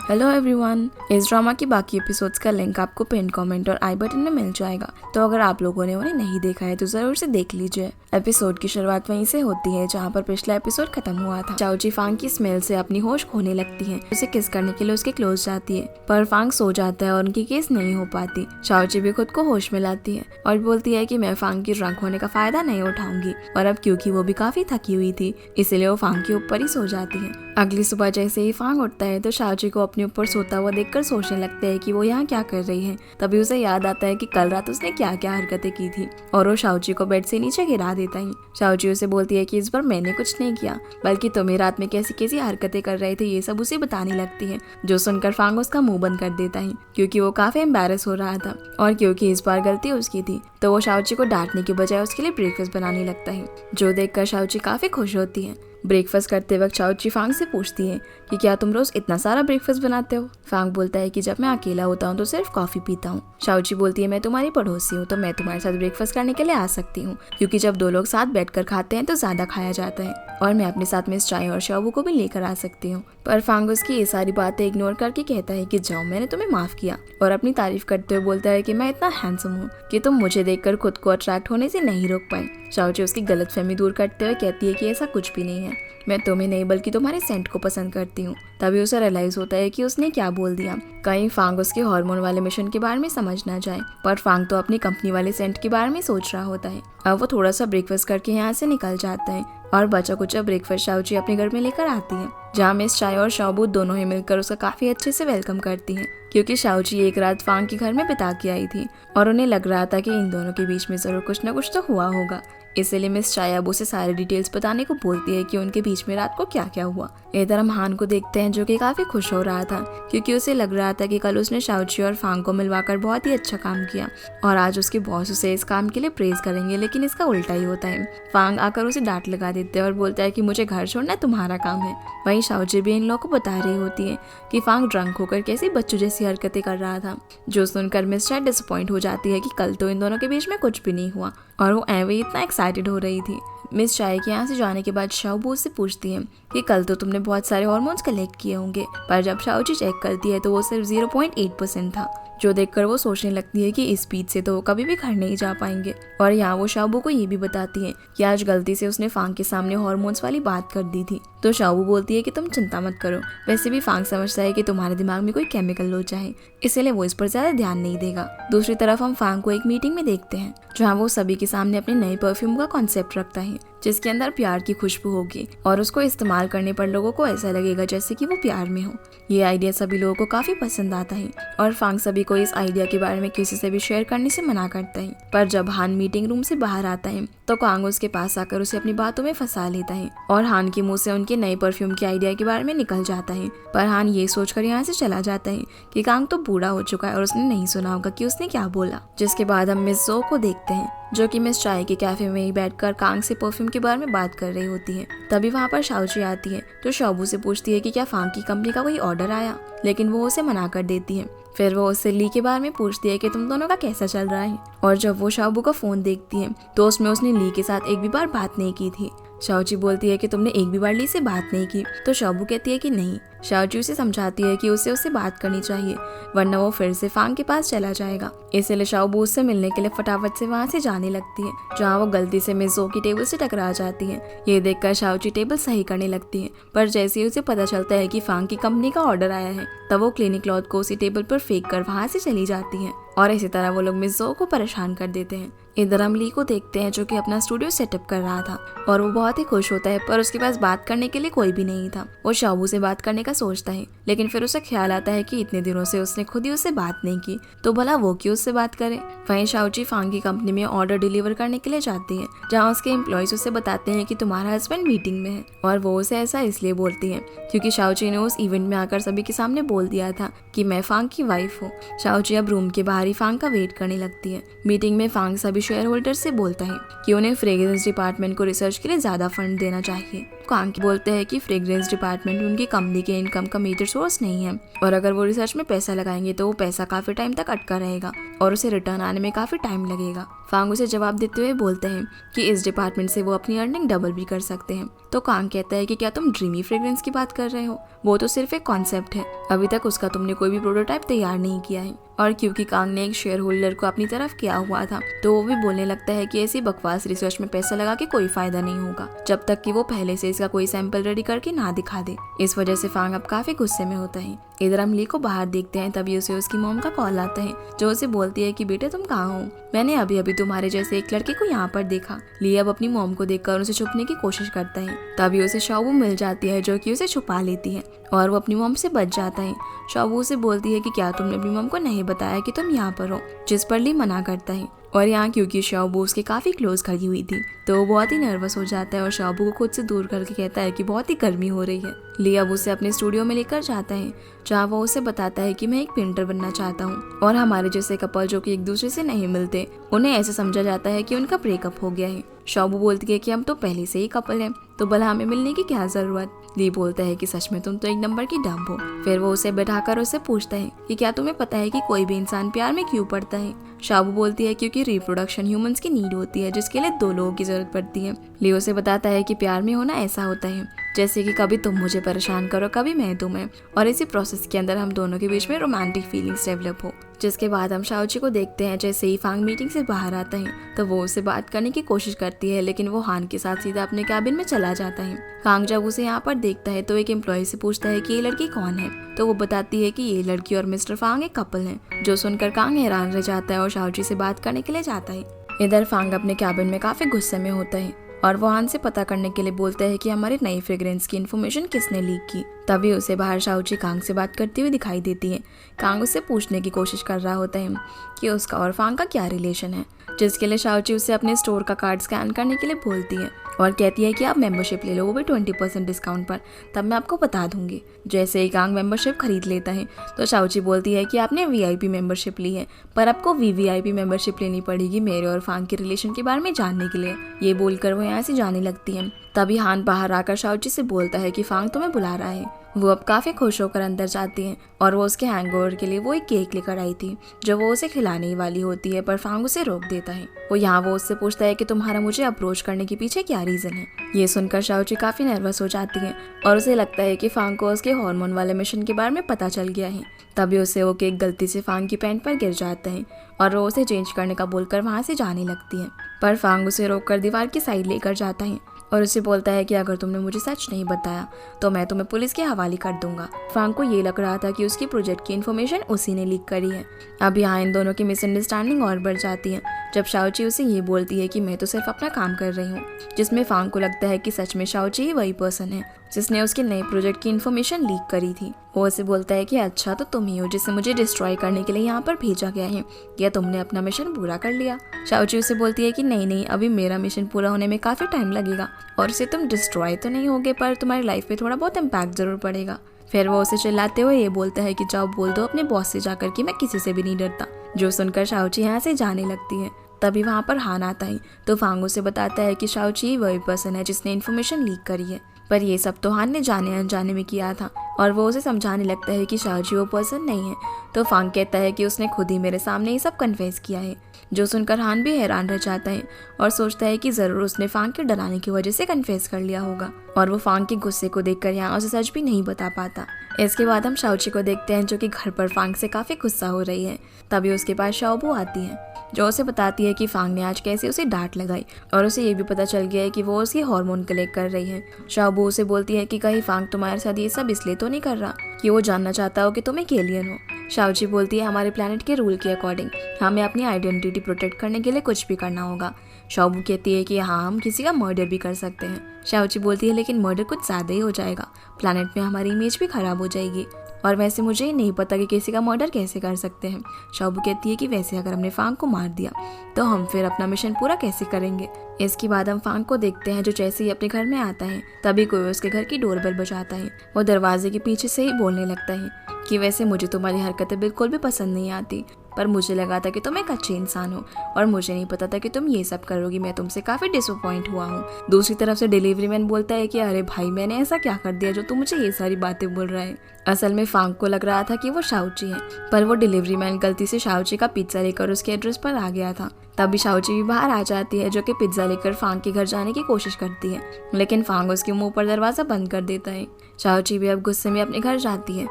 Hello everyone, इस drama की बाकी एपिसोड्स का लिंक आपको पिन कमेंट और आई बटन में मिल जाएगा। तो अगर आप लोगों ने उन्हें नहीं देखा है तो जरूर से देख लीजिए। एपिसोड की शुरुआत वहीं से होती है जहां पर पिछला एपिसोड खत्म हुआ था। चाओची फांग की स्मेल से अपनी होश खोने लगती है। उसे किस करने के लिए उसके क्लोज जाती है, पर फांग सो जाता है और उनकी केस नहीं हो पाती। चाओची भी खुद को होश में लाती है और बोलती है कि मैं फांग की ड्रंक होने का फायदा नहीं उठाऊंगी। और अब क्योंकि वो भी काफी थकी हुई थी, इसलिए वो फांग के ऊपर ही सो जाती है। अगली सुबह जैसे ही फांग उठता है तो चाओची को अपने ऊपर सोता हुआ देखकर सोचने लगता है कि वो यहाँ क्या कर रही है। तभी उसे याद आता है कि कल रात उसने क्या क्या हरकतें की थी और वो शाओची को बेड से नीचे गिरा देता है। शाओची उसे बोलती है कि इस बार मैंने कुछ नहीं किया, बल्कि तुम्हें रात में कैसी कैसी हरकतें कर रहे थे ये सब उसे बताने लगती है। जो सुनकर फांग उसका मुंह बंद कर देता है क्योंकि वो काफी एम्बैरस हो रहा था और क्योंकि इस बार गलती उसकी थी। तो वो शाओची को डांटने के बजाय उसके लिए ब्रेकफास्ट बनाने लगता है, जो देखकर शाओची काफी खुश होती है। ब्रेकफास्ट करते वक्त चाओची फांग से पूछती है कि क्या तुम रोज इतना सारा ब्रेकफास्ट बनाते हो। फांग बोलता है कि जब मैं अकेला होता हूँ तो सिर्फ कॉफी पीता हूँ। चाओची बोलती है मैं तुम्हारी पड़ोसी हूँ तो मैं तुम्हारे साथ ब्रेकफास्ट करने के लिए आ सकती हूँ, क्योंकि जब दो लोग साथ बैठकर खाते हैं तो ज्यादा खाया जाता है और मैं अपने साथ मिस चाय और शाबू को भी लेकर आ सकती हूँ। पर फांग उसकी ये सारी बातें इग्नोर करके कहता है कि जाओ, मैंने तुम्हें माफ किया, और अपनी तारीफ करते हुए बोलता है कि मैं इतना हैंडसम हूँ कि तुम मुझे देखकर खुद को अट्रैक्ट होने से नहीं रोक पाए। चाओची उसकी गलतफहमी दूर करते हुए कहती है कि ऐसा कुछ भी नहीं है, मैं तुम्हें नहीं बल्कि तुम्हारे सेंट को पसंद करती हूँ। तभी उसे रियलाइज होता है कि उसने क्या बोल दिया। कहीं फांग उसके हार्मोन वाले मिशन के बारे में समझ ना जाए, पर फांग तो अपनी कंपनी वाले सेंट के बारे में सोच रहा होता है। अब वो थोड़ा सा ब्रेकफास्ट करके यहाँ से निकल जाता है और बचा कुचा ब्रेकफास्ट शाओची अपने घर में लेकर आती है, जहाँ मिस चाय और शाबू दोनों ही मिलकर उसका काफी अच्छे से वेलकम करती हैं, क्योंकि शाओची एक रात फांग के घर में बिता के आई थी और उन्हें लग रहा था कि इन दोनों के बीच में जरूर कुछ न कुछ तो हुआ होगा। इसलिए मिस चाय अब उसे सारे डिटेल्स बताने को बोलती है कि उनके बीच में रात को क्या क्या हुआ। इधर हम हान को देखते हैं जो कि काफी खुश हो रहा था, क्योंकि उसे लग रहा था कि कल उसने शाओची और फांग को मिलवाकर बहुत ही अच्छा काम किया और आज उसके बॉस उसे इस काम के लिए प्रेज करेंगे, लेकिन इसका उल्टा ही होता है। फांग आकर उसे डांट लगा देते हैं और बोलता है कि मुझे घर छोड़ना तुम्हारा काम है। वहीं शाओची भी इन लोगों को बता रही होती है कि फांग ड्रंक होकर कैसी बच्चों जैसी हरकतें कर रहा था, जो सुनकर मिस चाय डिसअपॉइंट हो जाती है कि कल तो इन दोनों के बीच में कुछ भी नहीं हुआ और वो एवे इतना एक्साइटेड हो रही थी। मिस चाय के यहाँ से जाने के बाद शाओबू उससे पूछती है कि कल तो तुमने बहुत सारे हार्मोन्स कलेक्ट किए होंगे, पर जब शाओची चेक करती है तो वो सिर्फ 0.8% था, जो देखकर वो सोचने लगती है कि इस स्पीड से तो वो कभी भी घर नहीं जा पाएंगे। और यहाँ वो शाओबू को ये भी बताती है कि आज गलती से उसने फांग के सामने हार्मोन्स वाली बात कर दी थी। तो शाओबू बोलती है कि तुम चिंता मत करो, वैसे भी फांग समझता है कि तुम्हारे दिमाग में कोई केमिकल लोचा है, इसलिए वो इस पर ज्यादा ध्यान नहीं देगा। दूसरी तरफ हम फांग को एक मीटिंग में देखते हैं जहाँ वो सभी के सामने अपने नए परफ्यूम का कॉन्सेप्ट रखता है, जिसके अंदर प्यार की खुशबू होगी और उसको इस्तेमाल करने पर लोगों को ऐसा लगेगा जैसे कि वो प्यार में हो। ये आइडिया सभी लोगों को काफी पसंद आता है और फांग सभी को इस आइडिया के बारे में किसी से भी शेयर करने से मना करता है। पर जब हान मीटिंग रूम से बाहर आता है तो कांग उसके पास आकर उसे अपनी बातों में फंसा लेता है और हान के मुंह से उनके नए परफ्यूम के आइडिया के बारे में निकल जाता है। पर हान ये सोचकर यहाँ से चला जाता है कि कांग तो बूढ़ा हो चुका है और उसने नहीं सुना होगा कि उसने क्या बोला। जिसके बाद हम मिस जो को देखते हैं जो कि मिस चाय के कैफे में ही बैठकर कांग से परफ्यूम के बारे में बात कर रही होती है। तभी वहाँ पर शाओची आती है तो शाओबू से पूछती है कि क्या फांग की कंपनी का कोई ऑर्डर आया, लेकिन वो उसे मना कर देती है। फिर वो उससे ली के बारे में पूछती है कि तुम दोनों का कैसा चल रहा है, और जब वो शाओबू का फोन देखती है तो उसमें उसने ली के साथ एक भी बार बात नहीं की थी। शाओची बोलती है कि तुमने एक भी बार ली से बात नहीं की, तो शाओबू कहती है कि नहीं। शाओची उसे समझाती है कि उसे उससे बात करनी चाहिए वरना वो फिर से फांग के पास चला जाएगा। इसलिए शाओबू उससे मिलने के लिए फटाफट से वहाँ से जाने लगती है, जहाँ वो गलती से मिस जो की टेबल से टकरा जाती है। ये देखकर शाओची टेबल सही करने लगती है, पर जैसे ही उसे पता चलता है कि फांग की कंपनी का ऑर्डर आया है तब वो क्लिनिक क्लॉथ को उसी टेबल पर फेंक कर वहाँ से चली जाती है और इसी तरह वो लोग मिस जो को परेशान कर देते हैं। इधर हम ली को देखते हैं जो कि अपना स्टूडियो सेटअप कर रहा था और वो बहुत ही खुश होता है, पर उसके पास बात करने के लिए कोई भी नहीं था। वो शाओबू से बात करने का सोचता है, लेकिन फिर उसे ख्याल आता है कि इतने दिनों से उसने खुद ही उससे बात नहीं की, तो भला वो क्यों उससे बात करे। वहीं शाओची फांग की कंपनी में ऑर्डर डिलीवर करने के लिए जाती है, जहाँ उसके एम्प्लॉयज उसे बताते हैं कि तुम्हारा हस्बैंड मीटिंग में है, और वो उसे ऐसा इसलिए बोलती है क्योंकि शाओची ने उस इवेंट में आकर सभी के सामने बोल दिया था कि मैं फांग की वाइफ हूँ। शाओची अब रूम के बाहर ही फांग का वेट करने लगती है। मीटिंग में फांग सभी शेयर होल्डर से बोलता है कि उन्हें फ्रेग्रेंस डिपार्टमेंट को रिसर्च के लिए ज्यादा फंड देना चाहिए। कांग बोलते हैं कि फ्रेग्रेंस डिपार्टमेंट उनकी कंपनी के इनकम का मेजर सोर्स नहीं है और अगर वो रिसर्च में पैसा लगाएंगे तो वो पैसा काफी टाइम तक अटका रहेगा और उसे रिटर्न आने में काफी टाइम लगेगा। फांग उसे जवाब देते हुए बोलते हैं कि इस डिपार्टमेंट से वो अपनी अर्निंग डबल भी कर सकते हैं। तो कांग कहता है कि क्या तुम ड्रीमी फ्रेग्रेंस की बात कर रहे हो, वो तो सिर्फ एक कॉन्सेप्ट है, अभी तक उसका तुमने कोई भी प्रोटोटाइप तैयार नहीं किया है। और क्योंकि कांग ने एक शेयर होल्डर को अपनी तरफ किया हुआ था तो वो भी बोलने लगता है कि ऐसी बकवास रिसर्च में पैसा लगा के कोई फायदा नहीं होगा जब तक कि वो पहले से इसका कोई सैंपल रेडी करके ना दिखा दे। इस वजह से फांग अब काफी गुस्से में होता है। इधर हम ली को बाहर देखते हैं, तभी उसे उसकी मॉम का कॉल आता है जो उसे बोलती है कि बेटे तुम कहाँ हो, मैंने अभी अभी तुम्हारे जैसे एक लड़के को यहाँ पर देखा। ली अब अपनी मॉम को देखकर उसे छुपने की कोशिश करता है, तभी उसे शाओबू मिल जाती है जो कि उसे छुपा लेती है और वो अपनी मॉम से बच जाता है। शाओबू उसे बोलती है कि क्या तुमने अपनी मॉम को नहीं बताया कि तुम यहाँ पर हो, जिस पर ली मना करता है। और यहाँ क्योंकि शाओबू उसके काफी क्लोज खड़ी हुई थी तो वो बहुत ही नर्वस हो जाता है और शाओबू को खुद से दूर करके कहता है कि बहुत ही गर्मी हो रही है। ली अब उसे अपने स्टूडियो में लेकर जाता है जहाँ वो उसे बताता है कि मैं एक पेंटर बनना चाहता हूँ और हमारे जैसे कपल जो कि एक दूसरे से नहीं मिलते उन्हें ऐसे समझा जाता है कि उनका ब्रेकअप हो गया है। शाओबू बोलती है कि हम तो पहले से ही कपल हैं तो भला हमें मिलने की क्या जरूरत। ली बोलता है कि सच में तुम तो एक नंबर की डम्ब हो। फिर वो उसे बैठाकर उससे पूछता है कि क्या तुम्हें पता है कि कोई भी इंसान प्यार में क्यों पड़ता है। शाओबू बोलती है क्योंकि रिप्रोडक्शन ह्यूमंस की नीड होती है जिसके लिए दो लोगों की जरूरत पड़ती है। ली उसे बताता है कि प्यार में होना ऐसा होता है जैसे कि कभी तुम मुझे परेशान करो कभी मैं तुम्हें, और इसी प्रोसेस के अंदर हम दोनों के बीच में रोमांटिक फीलिंग्स डेवलप हो। जिसके बाद हम शाओची को देखते हैं जैसे ही फांग मीटिंग से बाहर आता है तो वो उससे बात करने की कोशिश करती है लेकिन वो हान के साथ सीधा अपने कैबिन में चला जाता है। कांग जब उसे यहाँ पर देखता है तो एक एम्प्लॉय से पूछता है कि ये लड़की कौन है तो वो बताती है कि ये लड़की और मिस्टर फांग एक कपल है। जो सुनकर कांग हैरान रह जाता है और शाओची से बात करने के लिए जाता है। इधर फांग अपने कैबिन में काफी गुस्से में होता है और वो हान से पता करने के लिए बोलता है कि हमारी नई फ्रेग्रेंस की इन्फॉर्मेशन किसने लीक की। तभी उसे बाहर शाओची कांग से बात करती हुई दिखाई देती है। कांग उससे पूछने की कोशिश कर रहा होता है कि उसका और फांग का क्या रिलेशन है, जिसके लिए शाओची उसे अपने स्टोर का कार्ड स्कैन करने के लिए बोलती है और कहती है कि आप मेंबरशिप ले लो, वो भी 20% डिस्काउंट पर, तब मैं आपको बता दूंगी। जैसे ही कांग मेंबरशिप खरीद लेता है तो शाओची बोलती है कि आपने वीआईपी मेंबरशिप ली है पर आपको वीवीआईपी मेंबरशिप लेनी पड़ेगी मेरे और फांग के रिलेशन के बारे में जानने के लिए। ये बोलकर वो यहाँ से जाने लगती है। तभी हान बाहर आकर शाओची से बोलता है कि फांग तुम्हें बुला रहा है। वो अब काफी खुश होकर अंदर जाती है और वो उसके हैंगओवर के लिए वो एक केक लेकर आई थी जो वो उसे खिलाने ही वाली होती है पर फांग उसे रोक देता है। वो उससे पूछता है कि तुम्हारा मुझे अप्रोच करने के पीछे क्या रीजन है। ये सुनकर शाओची काफी नर्वस हो जाती है और उसे लगता है कि फांग को उसके हार्मोन वाले मिशन के बारे में पता चल गया है। तभी उसे वो केक गलती से फांग की पैंट पर गिर जाता है और वो उसे चेंज करने का बोलकर वहाँ से जाने लगती है पर फांग उसे रोककर दीवार की साइड लेकर जाता है और उसे बोलता है कि अगर तुमने मुझे सच नहीं बताया तो मैं तुम्हें पुलिस के हवाले कर दूंगा। फांग को ये लग रहा था कि उसकी प्रोजेक्ट की इन्फॉर्मेशन उसी ने लीक करी है। अब यहाँ इन दोनों की मिसअंडरस्टैंडिंग और बढ़ जाती है जब शाओची उसे ये बोलती है कि मैं तो सिर्फ अपना काम कर रही हूँ, जिसमें फांग को लगता है कि सच में शाओची ही वही पर्सन है जिसने उसके नए प्रोजेक्ट की इन्फॉर्मेशन लीक करी थी। वो उसे बोलता है कि अच्छा तो तुम ही हो जिसे मुझे डिस्ट्रॉय करने के लिए यहाँ पर भेजा गया है, या तुमने अपना मिशन पूरा कर लिया। शाओची उसे बोलती है कि नहीं, अभी मेरा मिशन पूरा होने में काफी टाइम लगेगा और इसे तुम डिस्ट्रॉय तो नहीं होगे पर तुम्हारी लाइफ पे थोड़ा बहुत इम्पैक्ट जरूर पड़ेगा। फिर वो उसे चिल्लाते हुए ये बोलता है कि जाओ बोल दो अपने बॉस से जाकर कि मैं किसी से भी नहीं डरता। जो सुनकर शाओची यहाँ से जाने लगती है। तभी वहाँ पर हान आता है तो फांग उसे बताता है कि शाओची वही पर्सन है जिसने इन्फॉर्मेशन लीक करी है, पर ये सब तो हान ने जाने अनजाने में किया था और वो उसे समझाने लगता है कि शाओची वो पर्सन नहीं है। तो फांग कहता है कि उसने खुद ही मेरे सामने ये सब कन्फेस किया है। जो सुनकर हान भी हैरान रह जाता है और सोचता है कि जरूर उसने फांग के डराने की वजह से कन्फेस कर लिया होगा और वो फांग के गुस्से को देखकर यहाँ उसे सच भी नहीं बता पाता। इसके बाद हम शाओची को देखते हैं जो कि घर पर फांग से काफी गुस्सा हो रही है। तभी उसके पास शाओबू आती है जो उसे बताती है कि फांग ने आज कैसे उसे डांट लगाई और उसे ये भी पता चल गया है कि वो उसकी हार्मोन कलेक्ट कर रही है। शाओबू उसे बोलती है कि कहीं फांग तुम्हारे साथ ये सब इसलिए तो नहीं कर रहा कि वो जानना चाहता हो कि तुम एक एलियन हो। शाओची बोलती है हमारे प्लेनेट के रूल के अकॉर्डिंग हमें अपनी आइडेंटिटी प्रोटेक्ट करने के लिए कुछ भी करना होगा। शाओबू कहती है कि हाँ हम किसी का मर्डर भी कर सकते हैं। शाओची बोलती है लेकिन मर्डर कुछ ज्यादा ही हो जाएगा, प्लेनेट में हमारी इमेज भी खराब हो जाएगी और वैसे मुझे नहीं पता कि किसी का मर्डर कैसे कर सकते हैं। शाओबू कहती है कि वैसे अगर हमने फांग को मार दिया तो हम फिर अपना मिशन पूरा कैसे करेंगे। इसके बाद हम फांग को देखते हैं जो जैसे ही अपने घर में आता है तभी कोई उसके घर की डोरबेल बजाता है। वो दरवाजे के पीछे से ही बोलने लगता है कि वैसे मुझे तुम्हारी हरकतें बिल्कुल भी पसंद नहीं आती, पर मुझे लगा था कि तुम एक अच्छे इंसान हो और मुझे नहीं पता था कि तुम ये सब करोगी। मैं तुमसे काफी डिसअपॉइंट हुआ हूँ। दूसरी तरफ से डिलीवरी मैन बोलता है कि अरे भाई, मैंने ऐसा क्या कर दिया जो तुम मुझे ये सारी बातें बोल रहा है। असल में फांग को लग रहा था कि वो शाओची है, पर वो डिलीवरी मैन गलती से शाओची का पिज्जा लेकर उसके एड्रेस पर आ गया था। तभी शाओची भी बाहर आ जाती है, जो कि पिज्जा लेकर फांग के घर जाने की कोशिश करती है, लेकिन फांग उसके मुंह पर दरवाजा बंद कर देता है। शाओची भी अब गुस्से में अपने घर जाती है,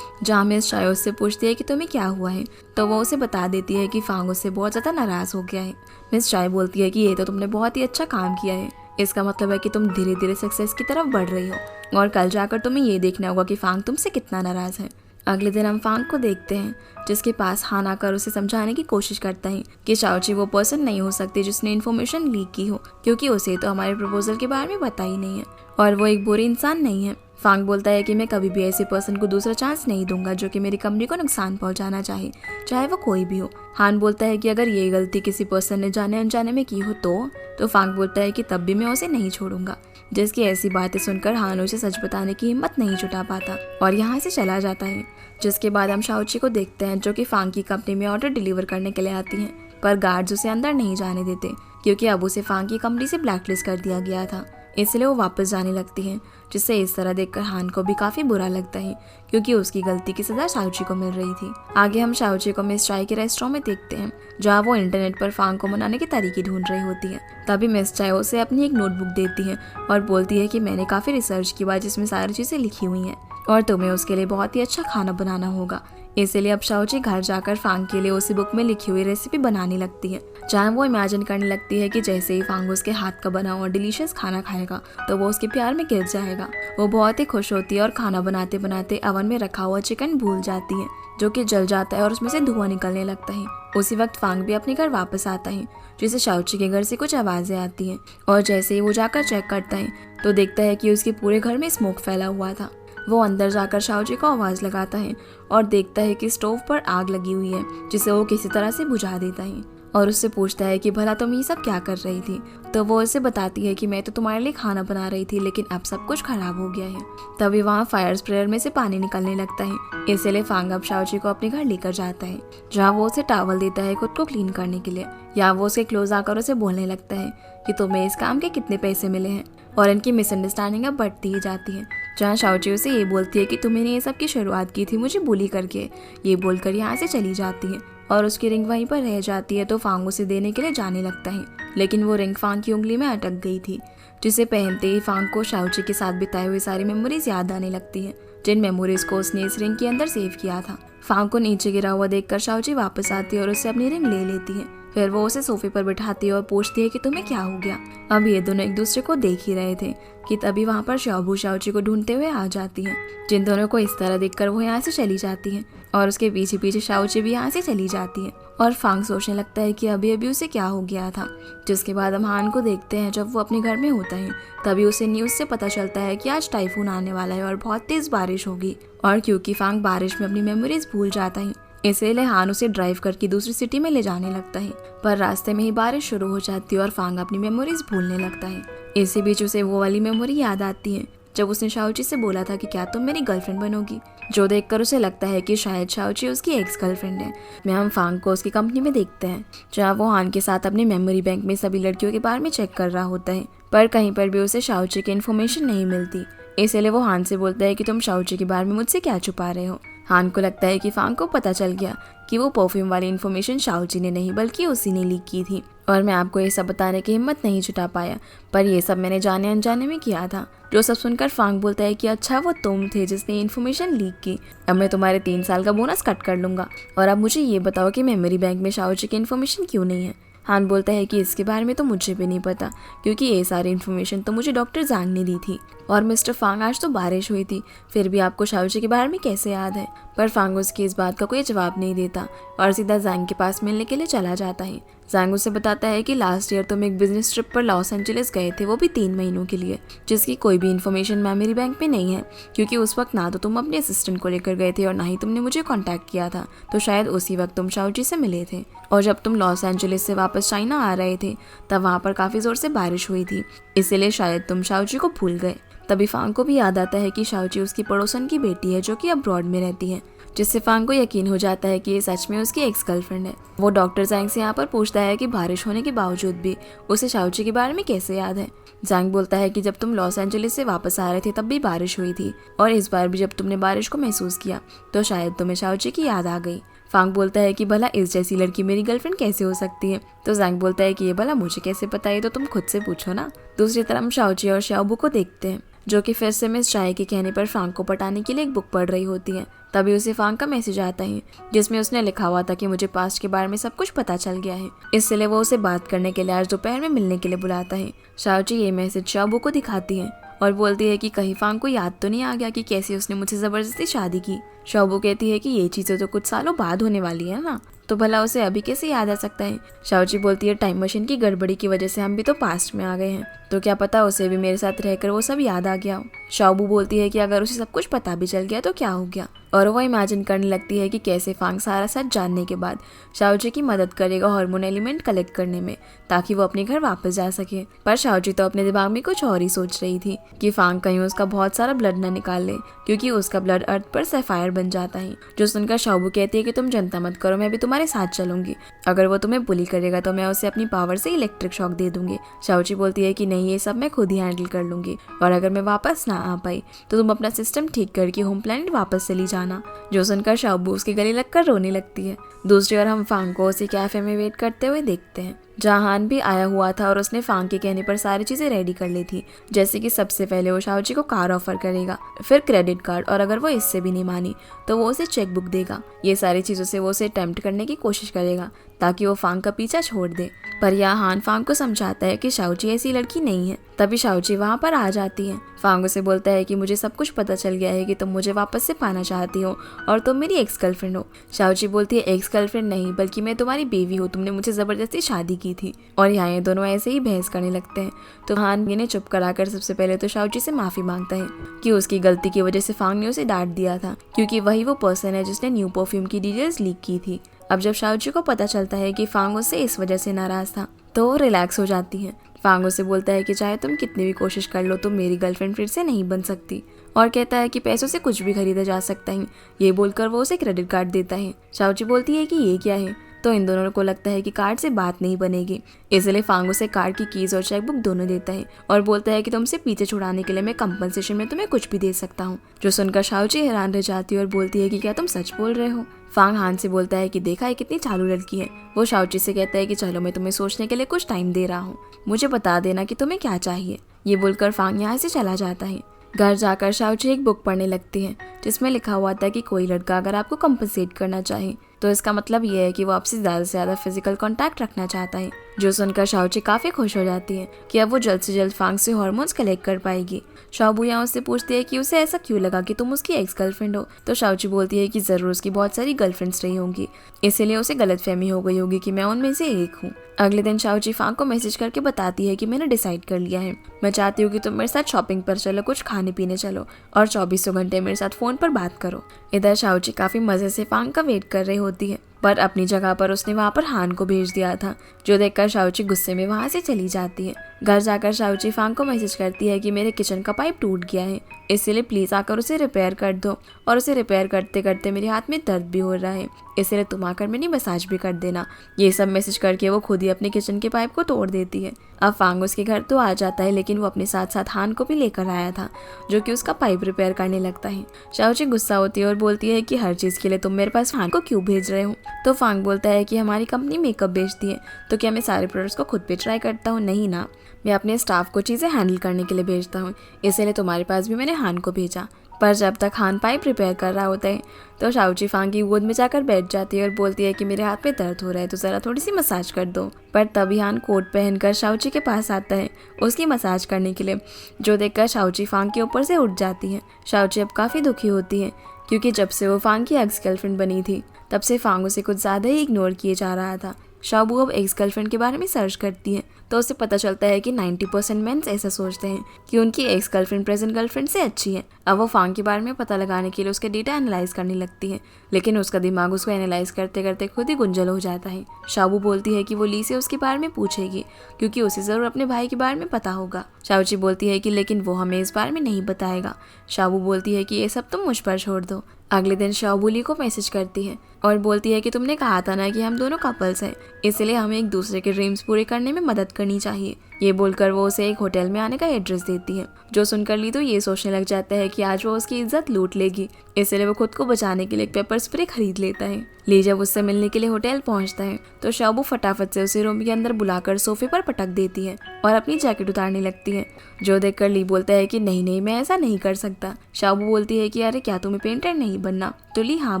जहाँ मिस चाय उससे पूछती है कि तुम्हें क्या हुआ है, तो वो उसे बता देती है कि फांग उससे बहुत ज्यादा नाराज हो गया है। मिस चाय बोलती है कि ये तो तुमने बहुत ही अच्छा काम किया है, इसका मतलब है कि तुम धीरे धीरे सक्सेस की तरफ बढ़ रही हो और कल जाकर तुम्हें ये देखना होगा कि फांग तुमसे कितना नाराज है। अगले दिन हम फांग को देखते हैं, जिसके पास हान आकर उसे समझाने की कोशिश करता है कि शाओची वो पर्सन नहीं हो सकती जिसने इन्फॉर्मेशन लीक की हो, क्योंकि उसे तो हमारे प्रपोजल के बारे में पता ही नहीं है और वो एक बुरी इंसान नहीं है। फांग बोलता है कि मैं कभी भी ऐसे पर्सन को दूसरा चांस नहीं दूंगा जो कि मेरी कंपनी को नुकसान पहुंचाना चाहे वो कोई भी हो। हान बोलता है कि अगर ये गलती किसी पर्सन ने जाने अनजाने में की हो तो फांग बोलता है कि तब भी मैं उसे नहीं छोड़ूंगा। जिसकी ऐसी बातें सुनकर हान उसे सच बताने की हिम्मत नहीं जुटा पाता और यहाँ से चला जाता है। जिसके बाद हम शाओची को देखते हैं, जो कि फांग की कंपनी में ऑर्डर डिलीवर करने के लिए आती है, पर गार्ड्स उसे अंदर नहीं जाने देते क्योंकि अब उसे फांग की कंपनी से ब्लैकलिस्ट कर दिया गया था। इसलिए वो वापस जाने लगती है, जिससे इस तरह देखकर हान को भी काफी बुरा लगता है क्योंकि उसकी गलती की सजा शाओची को मिल रही थी। आगे हम शाओची को मिस चाय के रेस्टोरेंट में देखते हैं, जहाँ वो इंटरनेट पर फांग को मनाने के तरीके ढूंढ रही होती है। तभी मिस चाय उसे अपनी एक नोटबुक देती है और बोलती है कि मैंने काफी रिसर्च की बाद जिसमें सारी चीजें लिखी हुई हैं और तुम्हें उसके लिए बहुत ही अच्छा खाना बनाना होगा। इसलिए अब शाओची घर जाकर फांग के लिए उसी बुक में लिखी हुई रेसिपी बनाने लगती है, जहाँ वो इमेजिन करने लगती है कि जैसे ही फांग उसके हाथ का बना हुआ डिलीशियस खाना खाएगा तो वो उसके प्यार में गिर जाएगा। वो बहुत ही खुश होती है और खाना बनाते बनाते अवन में रखा हुआ चिकन भूल जाती है, जो कि जल जाता है और उसमें से धुआं निकलने लगता है। उसी वक्त फांग भी अपने घर वापस आता है, जिसे शाओची के घर से कुछ आवाजें आती हैं और जैसे ही वो जाकर चेक करता है तो देखता है कि उसके पूरे घर में स्मोक फैला हुआ था। वो अंदर जाकर शाओची को आवाज लगाता है और देखता है कि स्टोव पर आग लगी हुई है, जिसे वो किसी तरह से बुझा देता है और उससे पूछता है कि भला तुम ये सब क्या कर रही थी। तो वो उसे बताती है कि मैं तो तुम्हारे लिए खाना बना रही थी, लेकिन अब सब कुछ खराब हो गया है। तभी वहाँ फायर स्प्रेयर में से पानी निकलने लगता है। इसलिए फांग अब शाओची को अपने घर लेकर जाता है, जहाँ वो उसे टॉवल देता है खुद को क्लीन करने के लिए। या वो उसके क्लोज आकर उसे बोलने लगता है कि तुम्हें इस काम के कितने पैसे मिले हैं और इनकी मिसअंडरस्टैंडिंग अब बढ़ती ही जाती है, जहाँ शाओची उसे ये बोलती है कि तुमने ये सब की शुरुआत की थी मुझे बुली करके। ये बोलकर यहाँ से चली जाती है और उसकी रिंग वहीं पर रह जाती है। तो फांग उसे देने के लिए जाने लगता है, लेकिन वो रिंग फांग की उंगली में अटक गई थी, जिसे पहनते ही फांग को शाओची के साथ बिताए हुए सारी मेमोरीज याद आने लगती है, जिन मेमोरीज को उसने इस रिंग के अंदर सेव किया था। फांग को नीचे गिरा हुआ देखकर शाओची वापस आती है और उससे अपनी रिंग ले लेती है। फिर वो उसे सोफे पर बिठाती है और पूछती है कि तुम्हें क्या हो गया। अब ये दोनों एक दूसरे को देख ही रहे थे कि तभी वहाँ पर शाओबू शाओची को ढूंढते हुए आ जाती है, जिन दोनों को इस तरह देखकर वो यहाँ से चली जाती है और उसके पीछे पीछे शाओची भी यहाँ से चली जाती है। और फांग सोचने लगता है कि अभी अभी उसे क्या हो गया था। जिसके बाद हम हान को देखते हैं, जब वो अपने घर में होता है तभी उसे न्यूज़ से पता चलता है कि आज टाइफून आने वाला है और बहुत तेज बारिश होगी। और क्योंकि फांग बारिश में अपनी मेमोरीज भूल जाता है, इसलिए हान उसे ड्राइव करके दूसरी सिटी में ले जाने लगता है। पर रास्ते में ही बारिश शुरू हो जाती है और फांग अपनी मेमोरीज भूलने लगता है। इसी बीच उसे वो वाली मेमोरी याद आती है जब उसने शाओची से बोला था कि क्या तुम मेरी गर्लफ्रेंड बनोगी, जो देखकर उसे लगता है कि शायद शाओची उसकी एक्स गर्लफ्रेंड है। मैं हम फांग को उसकी कंपनी में देखते हैं, जहाँ वो हान के साथ अपने मेमोरी बैंक में सभी लड़कियों के बारे में चेक कर रहा होता है, पर कहीं पर भी उसे शाओची की इन्फॉर्मेशन नहीं मिलती। इसलिए वो हान से बोलता है कि तुम शाओची के बारे में मुझसे क्या छुपा रहे हो। हान को लगता है कि फांग को पता चल गया कि वो परफ्यूम वाली इन्फॉर्मेशन शाओची ने नहीं बल्कि उसी ने लीक की थी और मैं आपको ये सब बताने की हिम्मत नहीं जुटा पाया, पर ये सब मैंने जाने अनजाने में किया था। जो सब सुनकर फांग बोलता है कि अच्छा वो तुम थे जिसने इन्फॉर्मेशन लीक की। अब मैं तुम्हारे 3 साल का बोनस कट कर लूंगा और अब मुझे ये बताओ कि मेमोरी बैंक में शाओची की इन्फॉर्मेशन क्यों नहीं है। हान बोलता है कि इसके बारे में तो मुझे भी नहीं पता, क्योंकि ये सारी इन्फॉर्मेशन तो मुझे डॉक्टर ज़ांग ने दी थी। और मिस्टर फांग आज तो बारिश हुई थी, फिर भी आपको शाओची के बारे में कैसे याद है। पर फांग उसकी इस बात का कोई जवाब नहीं देता और सीधा ज़ांग के पास मिलने के लिए चला जाता है। ज़ांग उसे बताता है कि लास्ट ईयर तुम एक बिजनेस ट्रिप पर लॉस एंजलिस गए थे, वो भी 3 महीनों के लिए, जिसकी कोई भी इन्फॉर्मेशन मेमोरी बैंक में नहीं है, क्योंकि उस वक्त ना तो तुम अपने असिस्टेंट को लेकर गए थे और ना ही तुमने मुझे कांटेक्ट किया था। तो शायद उसी वक्त तुम शाओची से मिले थे। और जब तुम लॉस एंजलिस से वापस चाइना आ रहे थे तब वहाँ पर काफ़ी ज़ोर से बारिश हुई थी, इसलिए शायद तुम शाओची को भूल गए। तभी फांग को भी याद आता है कि शाओची उसकी पड़ोसन की बेटी है जो कि अब्रॉड में रहती है, जिससे फांग को यकीन हो जाता है कि ये सच में उसकी एक्स गर्लफ्रेंड है। वो डॉक्टर जैंग से यहाँ पर पूछता है कि बारिश होने के बावजूद भी उसे शाओची के बारे में कैसे याद है। जैंग बोलता है कि जब तुम लॉस एंजलिस से वापस आ रहे थे तब भी बारिश हुई थी, और इस बार भी जब तुमने बारिश को महसूस किया तो शायद तुम्हें शाओची की याद आ गई। फांग बोलता है कि भला इस जैसी लड़की मेरी गर्लफ्रेंड कैसे हो सकती है। तो जैंग बोलता है कि ये भला मुझे कैसे पता, है तो तुम खुद से पूछो ना। दूसरी तरफ हम शाओची और शाओबू को देखते हैं, जो कि फिर से मिस चाय के कहने पर फांग को पटाने के लिए एक बुक पढ़ रही होती है। तभी उसे फांग का मैसेज आता है जिसमें उसने लिखा हुआ था कि मुझे पास्ट के बारे में सब कुछ पता चल गया है, इसलिए वो उसे बात करने के लिए आज दोपहर में मिलने के लिए बुलाता है। शाओची ये मैसेज शाओबू को दिखाती है और बोलती है कि कहीं फांग को याद तो नहीं आ गया कि कैसे उसने मुझसे जबरदस्ती शादी की। शाओबू कहती है कि ये चीजें तो कुछ सालों बाद होने वाली है ना, तो भला उसे अभी कैसे याद आ सकता है। शाओची बोलती है टाइम मशीन की गड़बड़ी की वजह से हम भी तो पास्ट में आ गए हैं, तो क्या पता उसे भी मेरे साथ रहकर वो सब याद आ गया हो। शाओबू बोलती है कि अगर उसे सब कुछ पता भी चल गया तो क्या हो गया, और वो इमेजिन करने लगती है कि कैसे फांग सारा सच जानने के बाद शाओची की मदद करेगा हार्मोन एलिमेंट कलेक्ट करने में, ताकि वो अपने घर वापस जा सके। पर शाओची तो अपने दिमाग में कुछ और ही सोच रही थी कि फांग कहीं उसका बहुत सारा ब्लड न निकाल ले, क्योंकि उसका ब्लड अर्थ पर सैफायर बन जाता है। जो सुनकर शाओबू कहती है कि तुम चिंता मत करो, मैं भी तुम्हारे साथ चलूंगी, अगर वो तुम्हें बुली करेगा तो मैं उसे अपनी पावर से इलेक्ट्रिक शॉक दे दूंगी। शाओची बोलती है कि नहीं, ये सब मैं खुद ही हैंडल कर लूंगी, और अगर मैं वापस ना आ पाई तो तुम अपना सिस्टम ठीक करके होम प्लैनेट वापस चली जाना। जो सुनकर शाओबू उसके गले लगकर रोने लगती है। दूसरी ओर हम फांग को उसी कैफे में वेट करते हुए देखते हैं, जहाँ हान भी आया हुआ था और उसने फांग के कहने पर सारी चीजें रेडी कर ली थी, जैसे कि सबसे पहले वो शाओची को कार ऑफर करेगा, फिर क्रेडिट कार्ड, और अगर वो इससे भी नहीं मानी तो वो उसे चेक बुक देगा। ये सारी चीजों से वो उसे टेम्प्ट करने की कोशिश करेगा ताकि वो फांग का पीछा छोड़ दे। पर यहाँ हान फांग को समझाता है कि शाओची ऐसी लड़की नहीं है। तभी शाओची वहाँ पर आ जाती है। फांग उसे बोलता है कि मुझे सब कुछ पता चल गया है कि तुम मुझे वापस से पाना चाहती हो और तुम मेरी एक्स गर्लफ्रेंड हो। शाओची बोलती है एक्स गर्लफ्रेंड नहीं, बल्कि मैं तुम्हारी बीवी हूँ, तुमने मुझे जबरदस्ती शादी की थी। और यहाँ ये दोनों ऐसे ही बहस करने लगते हैं। तो हान इन्हें चुप कराकर सबसे पहले तो शाओची से माफी मांगता है कि उसकी गलती की वजह से फांग ने उसे डांट दिया था, क्योंकि वही वो पर्सन है जिसने न्यू परफ्यूम की डिटेल्स लीक की थी। अब जब शाओची को पता चलता है कि फांग उससे इस वजह से नाराज था तो वो रिलैक्स हो जाती है। फांग उसे बोलता है कि चाहे तुम कितनी भी कोशिश कर लो तुम मेरी गर्लफ्रेंड फिर से नहीं बन सकती, और कहता है कि पैसों से कुछ भी खरीदा जा सकता है। ये बोलकर वो उसे क्रेडिट कार्ड देता है। शाओची बोलती है कि ये क्या है, तो इन दोनों को लगता है कि कार्ड से बात नहीं बनेगी, इसलिए फांग उसे कार्ड की कीज और चेकबुक दोनों देता है और बोलता है कि तुमसे पीछे छुड़ाने के लिए मैं कंपनसेशन में तुम्हें कुछ भी दे सकता हूँ। जो सुनकर शाओची हैरान रह जाती है और बोलती है कि क्या तुम सच बोल रहे हो। फांग हान से बोलता है कि देखा है कितनी चालू लड़की है। वो शाओची से कहता है कि चलो मैं तुम्हें सोचने के लिए कुछ टाइम दे रहा हूँ, मुझे बता देना कि तुम्हें क्या चाहिए। ये बोलकर फांग यहाँ से चला जाता है। घर जाकर शाओची एक बुक पढ़ने लगती है जिसमें लिखा हुआ था कि कोई लड़का अगर आपको कंपनसेट करना चाहे तो इसका मतलब ये है कि वो आपसे ज़्यादा से ज़्यादा फिजिकल कांटेक्ट रखना चाहता है। जो सुनकर शाओची काफ़ी खुश हो जाती है कि अब वो जल्द से जल्द फांग से हार्मोन्स कलेक्ट कर पाएगी। शाओबू यहाँ उससे पूछती है कि उसे ऐसा क्यों लगा कि तुम उसकी एक्स गर्लफ्रेंड हो। तो शाओची बोलती है कि ज़रूर उसकी बहुत सारी गर्लफ्रेंड्स रही होंगी, इसीलिए उसे गलतफहमी हो गई होगी कि मैं उनमें से एक हूँ। अगले दिन शाओची फांग को मैसेज करके बताती है कि मैंने डिसाइड कर लिया है, मैं चाहती हूँ कि तुम मेरे साथ शॉपिंग पर चलो, कुछ खाने पीने चलो और 24 घंटे मेरे साथ फ़ोन पर बात करो। इधर शाओची काफ़ी मज़े से फांग का वेट कर रही होती है, पर अपनी जगह पर उसने वहाँ पर हान को भेज दिया था, जो देखकर शाओची गुस्से में वहाँ से चली जाती है। घर जाकर शाओची फांग को मैसेज करती है कि मेरे किचन का पाइप टूट गया है, इसलिए प्लीज़ आकर उसे रिपेयर कर दो, और उसे रिपेयर करते करते मेरे हाथ में दर्द भी हो रहा है, इसलिए तुम आकर मेरी मसाज भी कर देना। ये सब मैसेज करके वो खुद ही अपने किचन के पाइप को तोड़ देती है। अब फांग उसके घर तो आ जाता है, लेकिन वो अपने साथ साथ हान को भी लेकर आया था, जो कि उसका पाइप रिपेयर करने लगता है। शाओची गुस्सा होती है और बोलती है कि हर चीज़ के लिए तुम मेरे पास हान को क्यों भेज रहे हो। तो फांग बोलता है कि हमारी कंपनी मेकअप बेचती है, तो क्या मैं सारे प्रोडक्ट्स को खुद पे ट्राई करता हूँ? नहीं ना, मैं अपने स्टाफ को चीज़ें हैंडल करने के लिए भेजता हूँ, इसीलिए तुम्हारे पास भी मैंने हान को भेजा। पर जब तक हान पाइप रिपेयर कर रहा होता है तो शाओची फांग की गोद में जाकर बैठ जाती है और बोलती है कि मेरे हाथ में दर्द हो रहा है, तो ज़रा थोड़ी सी मसाज कर दो। पर तभी हान कोट पहनकर शाओची के पास आता है उसकी मसाज करने के लिए, जो देखकर शाओची फांग के ऊपर से उठ जाती है। शाओची अब काफ़ी दुखी होती है, क्योंकि जब से वो फांग की एक्स गर्लफ्रेंड बनी थी तब से फांग उसे कुछ ज़्यादा ही इग्नोर किए जा रहा था। शाओबू अब एक्स गर्लफ्रेंड के बारे में सर्च करती है तो उसे पता चलता है कि 90% मेंस ऐसा सोचते हैं कि उनकी एक्स गर्लफ्रेंड प्रेजेंट गर्लफ्रेंड से अच्छी है। अब वो फांग के बारे में पता लगाने के लिए उसके डेटा एनालाइज करने लगती है, लेकिन उसका दिमाग उसको एनालाइज करते करते खुद ही गुंजल हो जाता है। शाओबू बोलती है कि वो ली से उसके बारे में पूछेगी, क्योंकि उसे ज़रूर अपने भाई के बारे में पता होगा। शाओची बोलती है कि लेकिन वो हमें इस बारे में नहीं बताएगा। शाओबू बोलती है कि ये सब तुम मुझ पर छोड़ दो, अगले दिन शाओबू ली को मैसेज करती है और बोलती है कि तुमने कहा था ना कि हम दोनों कपल्स हैं, इसलिए हमें एक दूसरे के ड्रीम्स पूरे करने में मदद करनी चाहिए। ये बोलकर वो उसे एक होटल में आने का एड्रेस देती है, जो सुनकर ली तो ये सोचने लग जाता है कि आज वो उसकी इज्जत लूट लेगी, इसलिए वो खुद को बचाने के लिए एक पेपर स्प्रे खरीद लेता है। ली जब उससे मिलने के लिए होटल पहुंचता है तो शाओबू फटाफट से उसे रूम के अंदर बुलाकर सोफे पर पटक देती है और अपनी जैकेट उतारने लगती है, जो देखकर ली बोलता है कि नहीं नहीं, मैं ऐसा नहीं कर सकता। शाओबू बोलती है कि अरे क्या तुम्हें पेंटर नहीं बनना? तो ली हाँ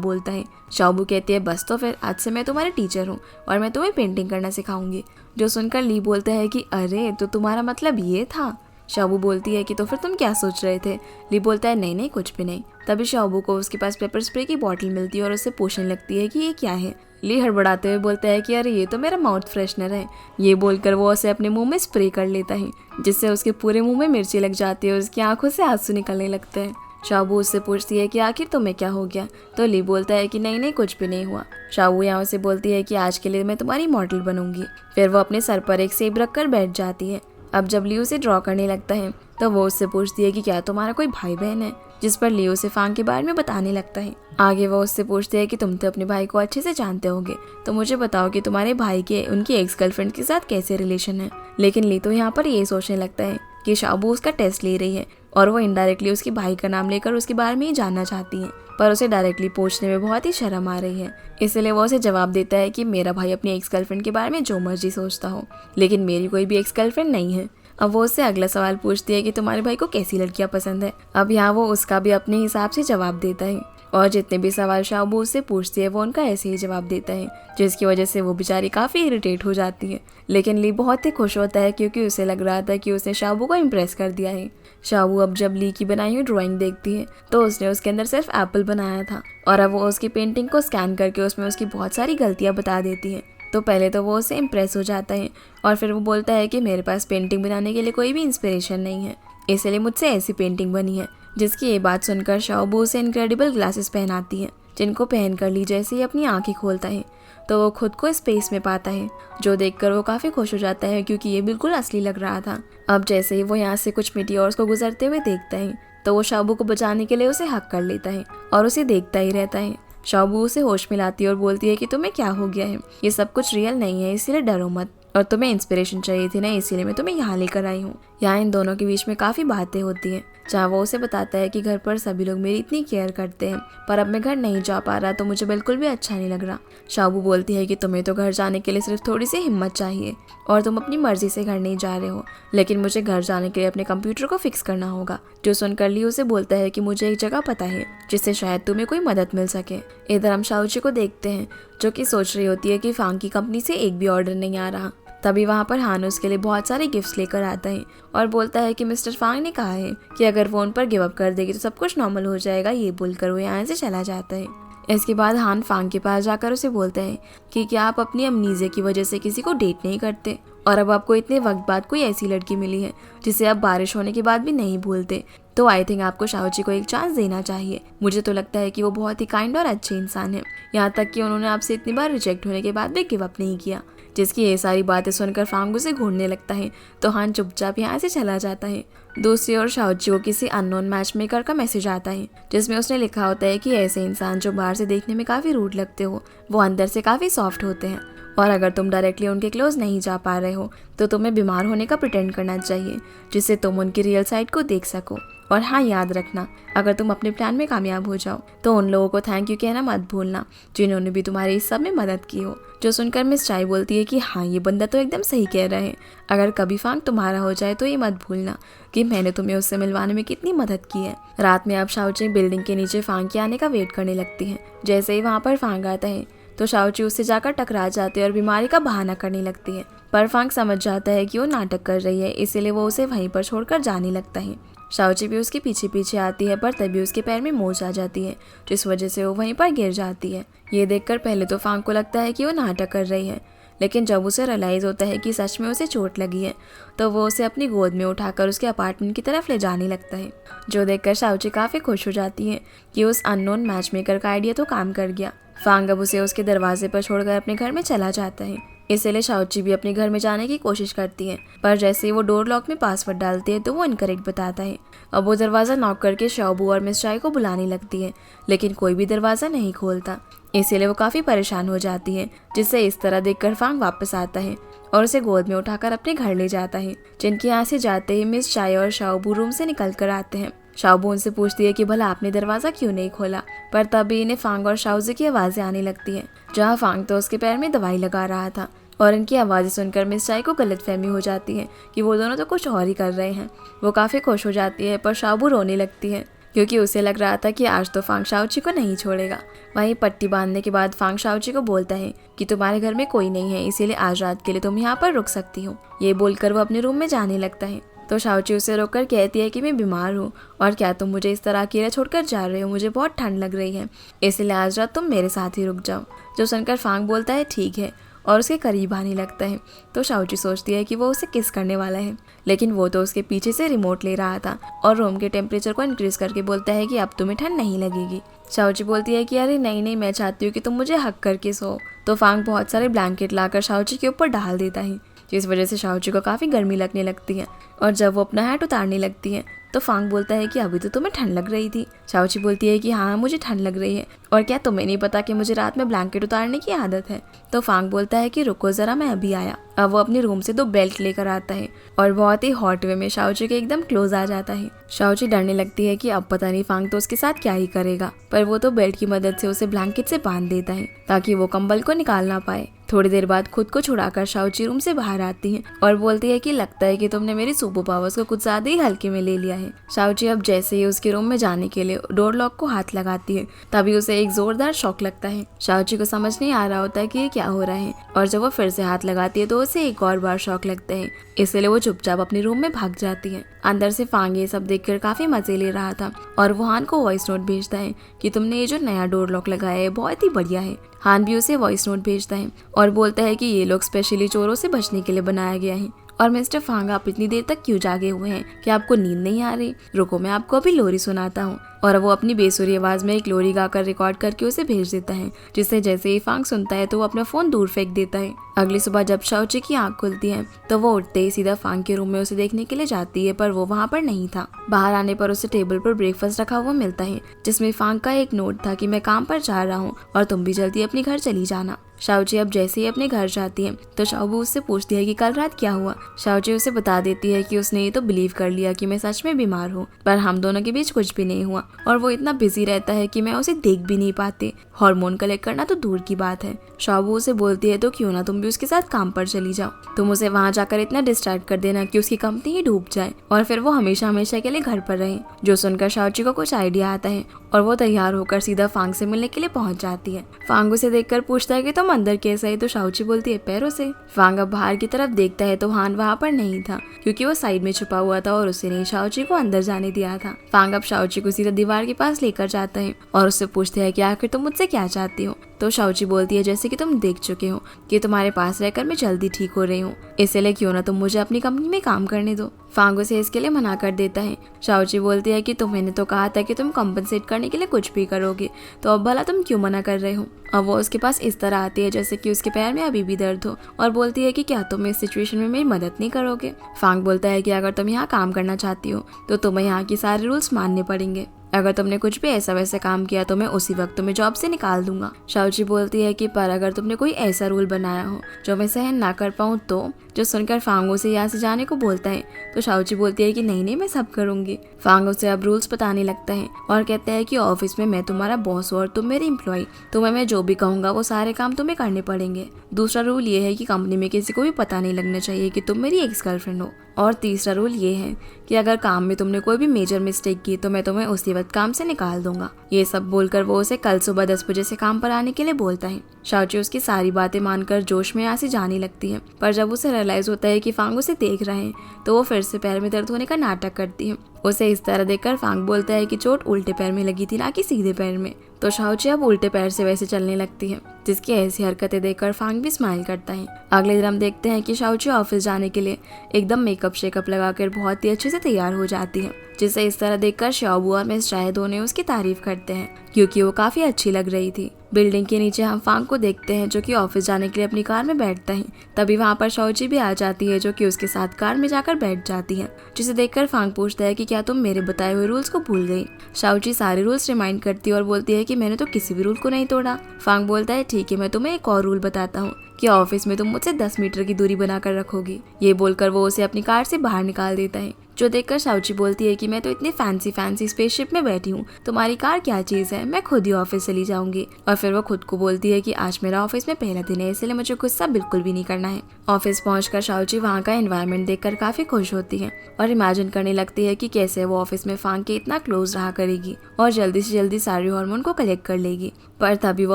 बोलता है। शाओबू कहती है बस तो फिर आज से मैं तुम्हारी टीचर हूँ और मैं तुम्हें पेंटिंग करना सिखाऊंगी, जो सुनकर ली बोलता है कि अरे तो तुम्हारा मतलब ये था। शाओबू बोलती है कि तो फिर तुम क्या सोच रहे थे? ली बोलता है नहीं नहीं, कुछ भी नहीं। तभी शाओबू को उसके पास पेपर स्प्रे की बोतल मिलती है और उससे पूछने लगती है कि ये क्या है। ली हड़बड़ाते हुए बोलता है कि अरे ये तो मेरा माउथ फ्रेशनर है। ये बोलकर वो उसे अपने मुंह में स्प्रे कर लेता है, जिससे उसके पूरे मुंह में मिर्ची लग जाती है और उसकी आंखों से आंसू निकलने लगते हैं। शाओबू उससे पूछती है कि आखिर तुम्हें क्या हो गया? तो ली बोलता है कि नहीं नहीं, कुछ भी नहीं हुआ। शाओबू यहाँ से बोलती है कि आज के लिए मैं तुम्हारी मॉडल बनूंगी। फिर वो अपने सर पर एक सेब रखकर बैठ जाती है। अब जब ली उसे ड्रॉ करने लगता है तो वो उससे पूछती है कि क्या तुम्हारा कोई भाई बहन है? जिस पर ली उसे फांग के बारे में बताने लगता है। आगे वो उससे पूछते हैं कि तुम तो अपने भाई को अच्छे से जानते होगे, तो मुझे बताओ कि तुम्हारे भाई के उनकी एक्स गर्लफ्रेंड के साथ कैसे रिलेशन है। लेकिन ली तो यहाँ पर ये सोचने लगता है कि शाओबू उसका टेस्ट ले रही है और वो इनडायरेक्टली उसके भाई का नाम लेकर उसके बारे में ही जानना चाहती है, पर उसे डायरेक्टली पूछने में बहुत ही शर्म आ रही है। इसलिए वो उसे जवाब देता है कि मेरा भाई अपनी एक्स गर्लफ्रेंड के बारे में जो मर्जी सोचता हो, लेकिन मेरी कोई भी एक्स गर्लफ्रेंड नहीं है। अब वो उससे अगला सवाल पूछती है कि तुम्हारे भाई को कैसी लड़कियां पसंद है। अब यहाँ वो उसका भी अपने हिसाब से जवाब देता है और जितने भी सवाल शाओबू उससे पूछती है वो उनका ऐसे ही जवाब देता है, जिसकी वजह से वो बेचारी काफ़ी इरिटेट हो जाती है। लेकिन ली बहुत ही खुश होता है क्योंकि उसे लग रहा था कि उसने शाओबू को इम्प्रेस कर दिया है। शाओबू अब जब ली की बनाई हुई ड्राइंग देखती है तो उसने उसके अंदर सिर्फ एप्पल बनाया था और अब वो उसकी पेंटिंग को स्कैन करके उसमें उसकी बहुत सारी गलतियाँ बता देती है। तो पहले तो वो उससे इम्प्रेस हो जाता है और फिर वो बोलता है कि मेरे पास पेंटिंग बनाने के लिए कोई भी इंस्पिरेशन नहीं है, इसलिए मुझसे ऐसी पेंटिंग बनी है। जिसकी ये बात सुनकर शाओबू उसे इनक्रेडिबल ग्लासेस पहनाती है, जिनको पहनकर ली जैसे ही अपनी आंखें खोलता है तो वो खुद को स्पेस में पाता है, जो देखकर वो काफ़ी खुश हो जाता है क्योंकि ये बिल्कुल असली लग रहा था। अब जैसे ही वो यहाँ से कुछ मीटियोर्स को गुजरते हुए देखता है तो वो शाओबू को बचाने के लिए उसे हक कर लेता है और उसे देखता ही रहता है। शाओबू उसे होश में लाती है और बोलती है कि तुम्हें क्या हो गया है? ये सब कुछ रियल नहीं है, इसलिए डरो मत, और तुम्हें इंस्पिरेशन चाहिए थी ना, इसीलिए मैं तुम्हें यहाँ लेकर आई हूँ। यहाँ इन दोनों के बीच में काफ़ी बातें होती हैं, जहाँ वो उसे बताता है कि घर पर सभी लोग मेरी इतनी केयर करते हैं, पर अब मैं घर नहीं जा पा रहा तो मुझे बिल्कुल भी अच्छा नहीं लग रहा। शाओबू बोलती है कि तुम्हें तो घर जाने के लिए सिर्फ थोड़ी सी हिम्मत चाहिए और तुम अपनी मर्जी से घर नहीं जा रहे हो, लेकिन मुझे घर जाने के लिए अपने कंप्यूटर को फिक्स करना होगा। जो सुनकर ली उसे बोलता है कि मुझे एक जगह पता है जिससे शायद तुम्हें कोई मदद मिल सके। इधर हम शाओची को देखते हैं जो कि सोच रही होती है कि फांग की कंपनी से एक भी ऑर्डर नहीं आ रहा। तभी वहाँ पर हान उसके लिए बहुत सारे गिफ्ट्स लेकर आता है और बोलता है कि मिस्टर फांग ने कहा है कि अगर वो उन पर गिव अप कर देगी तो सब कुछ नॉर्मल हो जाएगा। ये बोलकर वो यहाँ से चला जाता है। इसके बाद हान फांग के पास जाकर उसे बोलता है कि क्या आप अपनी अमनीज़े की वजह से किसी को डेट नहीं करते, और अब आपको इतने वक्त बाद कोई ऐसी लड़की मिली है जिसे आप बारिश होने के बाद भी नहीं भूलते, तो आई थिंक आपको शाओची को एक चांस देना चाहिए। मुझे तो लगता है कि वो बहुत ही काइंड और अच्छे इंसान है, यहाँ तक कि उन्होंने आपसे इतनी बार रिजेक्ट होने के बाद भी गिव अप नहीं किया। जिसकी ये सारी बातें सुनकर फांग उसे घूरने लगता है तो हान चुपचाप यहाँ से चला जाता है। दूसरी ओर शाओची को किसी अननोन मैच मेकर का मैसेज आता है जिसमें उसने लिखा होता है कि ऐसे इंसान जो बाहर से देखने में काफ़ी रूड लगते हो वो अंदर से काफ़ी सॉफ्ट होते हैं, और अगर तुम डायरेक्टली उनके क्लोज नहीं जा पा रहे हो तो तुम्हें बीमार होने का प्रिटेंड करना चाहिए जिससे तुम उनकी रियल साइड को देख सको। और हाँ, याद रखना, अगर तुम अपने प्लान में कामयाब हो जाओ तो उन लोगों को थैंक यू कहना मत भूलना जिन्होंने भी तुम्हारे इस सब में मदद की हो। जो सुनकर मिस चाय बोलती है कि हाँ, ये बंदा तो एकदम सही कह रहा है, अगर कभी फांग तुम्हारा हो जाए तो ये मत भूलना कि मैंने तुम्हें उससे मिलवाने में कितनी मदद की है। रात में अब शाओची बिल्डिंग के नीचे फांग के आने का वेट करने लगती है। जैसे ही वहाँ पर फांग आता है तो शाओची उससे जाकर टकरा जाती है और बीमारी का बहाना करने लगती है, पर फांग समझ जाता है कि वो नाटक कर रही है, इसीलिए वो उसे वहीं पर छोड़कर जाने लगता है। शाओची भी उसके पीछे पीछे आती है, पर तभी उसके पैर में मोच आ जाती है जिस वजह से वो वहीं पर गिर जाती है। ये देखकर पहले तो फांग को लगता है कि वो नाटक कर रही है, लेकिन जब उसे रियलाइज़ होता है कि सच में उसे चोट लगी है तो वो उसे अपनी गोद में उठाकर उसके अपार्टमेंट की तरफ ले जाने लगता है, जो देखकर शाओची काफ़ी खुश हो जाती है कि उस अननोन मैच मेकर का आइडिया तो काम कर गया। फांग अब उसे उसके दरवाजे पर छोड़कर अपने घर में चला जाता है। इसलिए शाओची भी अपने घर में जाने की कोशिश करती है, पर जैसे ही वो डोर लॉक में पासवर्ड डालती है तो वो इनकरेक्ट बताता है। अब वो दरवाज़ा नॉक करके शाओबू और मिस चाय को बुलाने लगती है, लेकिन कोई भी दरवाज़ा नहीं खोलता। इसीलिए वो काफ़ी परेशान हो जाती है, जिससे इस तरह देखकर फांग वापस आता है और उसे गोद में उठाकर अपने घर ले जाता है। जिनके यहाँ से जाते ही मिस चाय और शाओबू रूम से निकल कर आते हैं। शाओबू उनसे पूछती है कि भला आपने दरवाज़ा क्यों नहीं खोला, पर तभी इन्हें फांग और शाओजी की आवाज़ें आने लगती हैं। जहाँ फांग तो उसके पैर में दवाई लगा रहा था और इनकी आवाज़ें सुनकर मिस चाय को गलतफहमी हो जाती है कि वो दोनों तो कुछ और ही कर रहे हैं। वो काफ़ी खुश हो जाती है, पर शाओबू रोने लगती है क्योंकि उसे लग रहा था कि आज तो फांग शाओची को नहीं छोड़ेगा। वहीं पट्टी बांधने के बाद फांग शाओची को बोलता है कि तुम्हारे घर में कोई नहीं है, इसीलिए आज रात के लिए तुम यहाँ पर रुक सकती हो। ये बोलकर वो अपने रूम में जाने लगता है तो शाओची उसे रोककर कहती है कि मैं बीमार हूँ और क्या तुम मुझे इस तरह अकेला छोड़कर जा रहे हो, मुझे बहुत ठंड लग रही है, इसलिए आज रात तुम मेरे साथ ही रुक जाओ। जो सुनकर फांग बोलता है ठीक है और उसके करीब आने लगता है तो शाओची सोचती है कि वो उसे किस करने वाला है, लेकिन वो तो उसके पीछे से रिमोट ले रहा था और रूम के टेम्परेचर को इंक्रीज करके बोलता है कि अब तुम्हें ठंड नहीं लगेगी। शाओची बोलती है कि अरे नहीं नहीं, मैं चाहती हूँ कि तुम मुझे हक करके सो। तो फांग बहुत सारे ब्लैंकेट लाकर शाओची के ऊपर डाल देता है, जिस वजह से शाओची को काफ़ी गर्मी लगने लगती है। और जब वो अपना हैट उतारने लगती है तो फांग बोलता है कि अभी तो तुम्हें ठंड लग रही थी। शाओची बोलती है कि हाँ मुझे ठंड लग रही है, और क्या तुम्हें नहीं पता कि मुझे रात में ब्लैंकेट उतारने की आदत है। तो फांग बोलता है कि रुको ज़रा, मैं अभी आया। अब वो अपने रूम से 2 बेल्ट लेकर आता है और बहुत ही हॉट वे में शाओची के एकदम क्लोज आ जाता है। शाओची डरने लगती है कि अब पता नहीं फांग तो उसके साथ क्या ही करेगा, पर वो तो बेल्ट की मदद से उसे ब्लैंकेट से बांध देता है ताकि वो कंबल को निकाल ना पाए। थोड़ी देर बाद खुद को छुड़ाकर शाओची रूम से बाहर आती है और बोलती है कि लगता है कि तुमने मेरी सुपर पावर्स को कुछ ज्यादा ही हल्के में ले लिया है। शाओची अब जैसे ही उसके रूम में जाने के लिए डोर लॉक को हाथ लगाती है तभी उसे एक जोरदार शॉक लगता है। शाओची को समझ नहीं आ रहा होता है कि ये क्या हो रहा है, और जब वो फिर से हाथ लगाती है तो उसे एक और बार शॉक लगता है, इसलिए वो चुपचाप अपने रूम में भाग जाती है। अंदर से फांग ये सब देखकर काफी मजे ले रहा था और वो हान को वॉइस नोट भेजता है कि तुमने ये जो नया डोर लॉक लगाया है बहुत ही बढ़िया है। हान भी उसे वॉइस नोट भेजता है और बोलता है कि ये लोग स्पेशली चोरों से बचने के लिए बनाया गया है। और मिस्टर फांग, आप इतनी देर तक क्यों जागे हुए हैं? क्या आपको नींद नहीं आ रही? रुको, मैं आपको अभी लोरी सुनाता हूँ। और वो अपनी बेसुरी आवाज में एक लोरी गाकर रिकॉर्ड करके उसे भेज देता है, जिससे जैसे ही फांग सुनता है तो वो अपना फोन दूर फेंक देता है। अगली सुबह जब शाओची की आंख खुलती है तो वो उठते ही सीधा फांग के रूम में उसे देखने के लिए जाती है, पर वो वहाँ पर नहीं था। बाहर आने पर उसे टेबल पर ब्रेकफास्ट रखा हुआ मिलता है, जिसमें फांग का एक नोट था कि मैं काम पर जा रहा हूँ और तुम भी जल्दी अपने घर चली जाना। शाओची अब जैसे ही अपने घर जाती है तो शाओबू उससे पूछती है कि कल रात क्या हुआ। शाओची उसे बता देती है कि उसने ये तो बिलीव कर लिया कि मैं सच में बीमार हूँ, पर हम दोनों के बीच कुछ भी नहीं हुआ और वो इतना बिजी रहता है कि मैं उसे देख भी नहीं पाती। हार्मोन कलेक्ट करना तो दूर की बात है। शाओबू उसे बोलती है तो क्यों ना तुम भी उसके साथ काम पर चली जाओ, तुम उसे वहाँ जाकर इतना डिस्ट्रैक्ट कर देना कि उसकी कंपनी ही डूब जाए और फिर वो हमेशा हमेशा के लिए घर पर रहे। जो सुनकर शाओची को कुछ आइडिया आता है और वो तैयार होकर सीधा फांग से मिलने के लिए पहुंच जाती है। फांग उसे देखकर पूछता है कि तुम अंदर कैसे है, तो शाओची बोलती है पैरों से। फांग अब बाहर की तरफ देखता है तो हान वहाँ पर नहीं था, क्योंकि वो साइड में छुपा हुआ था और उसने शाओची को अंदर जाने दिया था। फांग अब शाओची को सीधा दीवार के पास लेकर जाता है और उससे पूछता है कि आखिर तुम मुझसे क्या चाहती हो। तो शाओची बोलती है जैसे कि तुम देख चुके हो कि तुम्हारे पास रहकर मैं जल्दी ठीक हो रही हूँ, इसलिए क्यों ना तुम मुझे अपनी कंपनी में काम करने दो। फांग उसे इसके लिए मना कर देता है। शाओची बोलती है कि तुम्हें तो कहा था कि तुम कम्पनसेट करने के लिए कुछ भी करोगे, तो अब भला तुम क्यों मना कर रहे हो। अब वो उसके पास इस तरह आती है जैसे कि उसके पैर में अभी भी दर्द हो और बोलती है कि क्या तुम इस सिचुएशन में मेरी मदद नहीं करोगे। फांग बोलता है कि अगर तुम यहाँ काम करना चाहती हो तो तुम्हें यहाँ की सारे रूल्स मानने पड़ेंगे, अगर तुमने कुछ भी ऐसा वैसा काम किया तो मैं उसी वक्त तुम्हें जॉब से निकाल दूंगा। शाओची बोलती है कि पर अगर तुमने कोई ऐसा रूल बनाया हो जो मैं सहन ना कर पाऊँ तो। जो सुनकर फांग उसे यहाँ से जाने को बोलता है तो शाओची बोलती है कि नहीं नहीं, मैं सब करूंगी। फांग उसे अब रूल्स बताने लगता है और कहता है कि ऑफिस में मैं तुम्हारा बॉस हूँ और तुम मेरे एम्प्लॉय, तुम्हें मैं जो भी कहूँगा वो सारे काम तुम्हें करने पड़ेंगे। दूसरा रूल ये है कि कंपनी में किसी को भी पता नहीं लगना चाहिए कि तुम मेरी एक्स गर्लफ्रेंड हो। और तीसरा रूल ये है कि अगर काम में तुमने कोई भी मेजर मिस्टेक की तो मैं तुम्हें उसी वक्त काम से निकाल दूंगा। ये सब बोलकर वो उसे कल सुबह 10 बजे से काम पर आने के लिए बोलता है। शाओची उसकी सारी बातें मानकर जोश में यहाँ से जाने लगती है, पर जब उसे रियलाइज होता है कि फांग उसे देख रहे हैं तो वो फिर से पैर में दर्द होने का नाटक करती है। उसे इस तरह देखकर फांग बोलता है कि चोट उल्टे पैर में लगी थी ना कि सीधे पैर में। तो शाओची अब उल्टे पैर से वैसे चलने लगती है, जिसकी ऐसी हरकतें देखकर फांग भी स्माइल करता है। अगले दिन हम देखते हैं कि शाओची ऑफिस जाने के लिए एकदम मेकअप शेकअप लगाकर बहुत ही अच्छे से तैयार हो जाती है, जिसे इस तरह देखकर शाओबू और मिस चाय दोनों उसकी तारीफ करते हैं क्योंकि वो काफी अच्छी लग रही थी। बिल्डिंग के नीचे हम फांग को देखते हैं जो कि ऑफिस जाने के लिए अपनी कार में बैठता है। तभी वहाँ पर शाओची भी आ जाती है जो कि उसके साथ कार में जाकर बैठ जाती है, जिसे देखकर फांग पूछता है कि क्या तुम मेरे बताए हुए रूल्स को भूल गई। शाओची सारे रूल्स रिमाइंड करती है और बोलती है कि मैंने तो किसी भी रूल को नहीं तोड़ा। फांग बोलता है ठीक है, मैं तुम्हें एक और रूल बताता हूँ कि ऑफिस में तुम मुझसे 10 मीटर की दूरी बनाकर रखोगी। ये बोलकर वो उसे अपनी कार से बाहर निकाल देता है, जो देखकर शाओची बोलती है कि मैं तो इतनी फैंसी स्पेसशिप में बैठी हूँ, तुम्हारी कार क्या चीज है, मैं खुद ही ऑफिस चली जाऊंगी। और फिर वो खुद को बोलती है कि आज मेरा ऑफिस में पहला दिन है, इसलिए मुझे गुस्सा बिल्कुल भी नहीं करना है। ऑफिस पहुंचकर शाओची वहाँ का एनवायरनमेंट देखकर काफी खुश होती है और इमेजिन करने लगती है कि कैसे वो ऑफिस में फांग के इतना क्लोज रहा करेगी और जल्दी से जल्दी सारे हार्मोन को कलेक्ट कर लेगी। पर तभी वो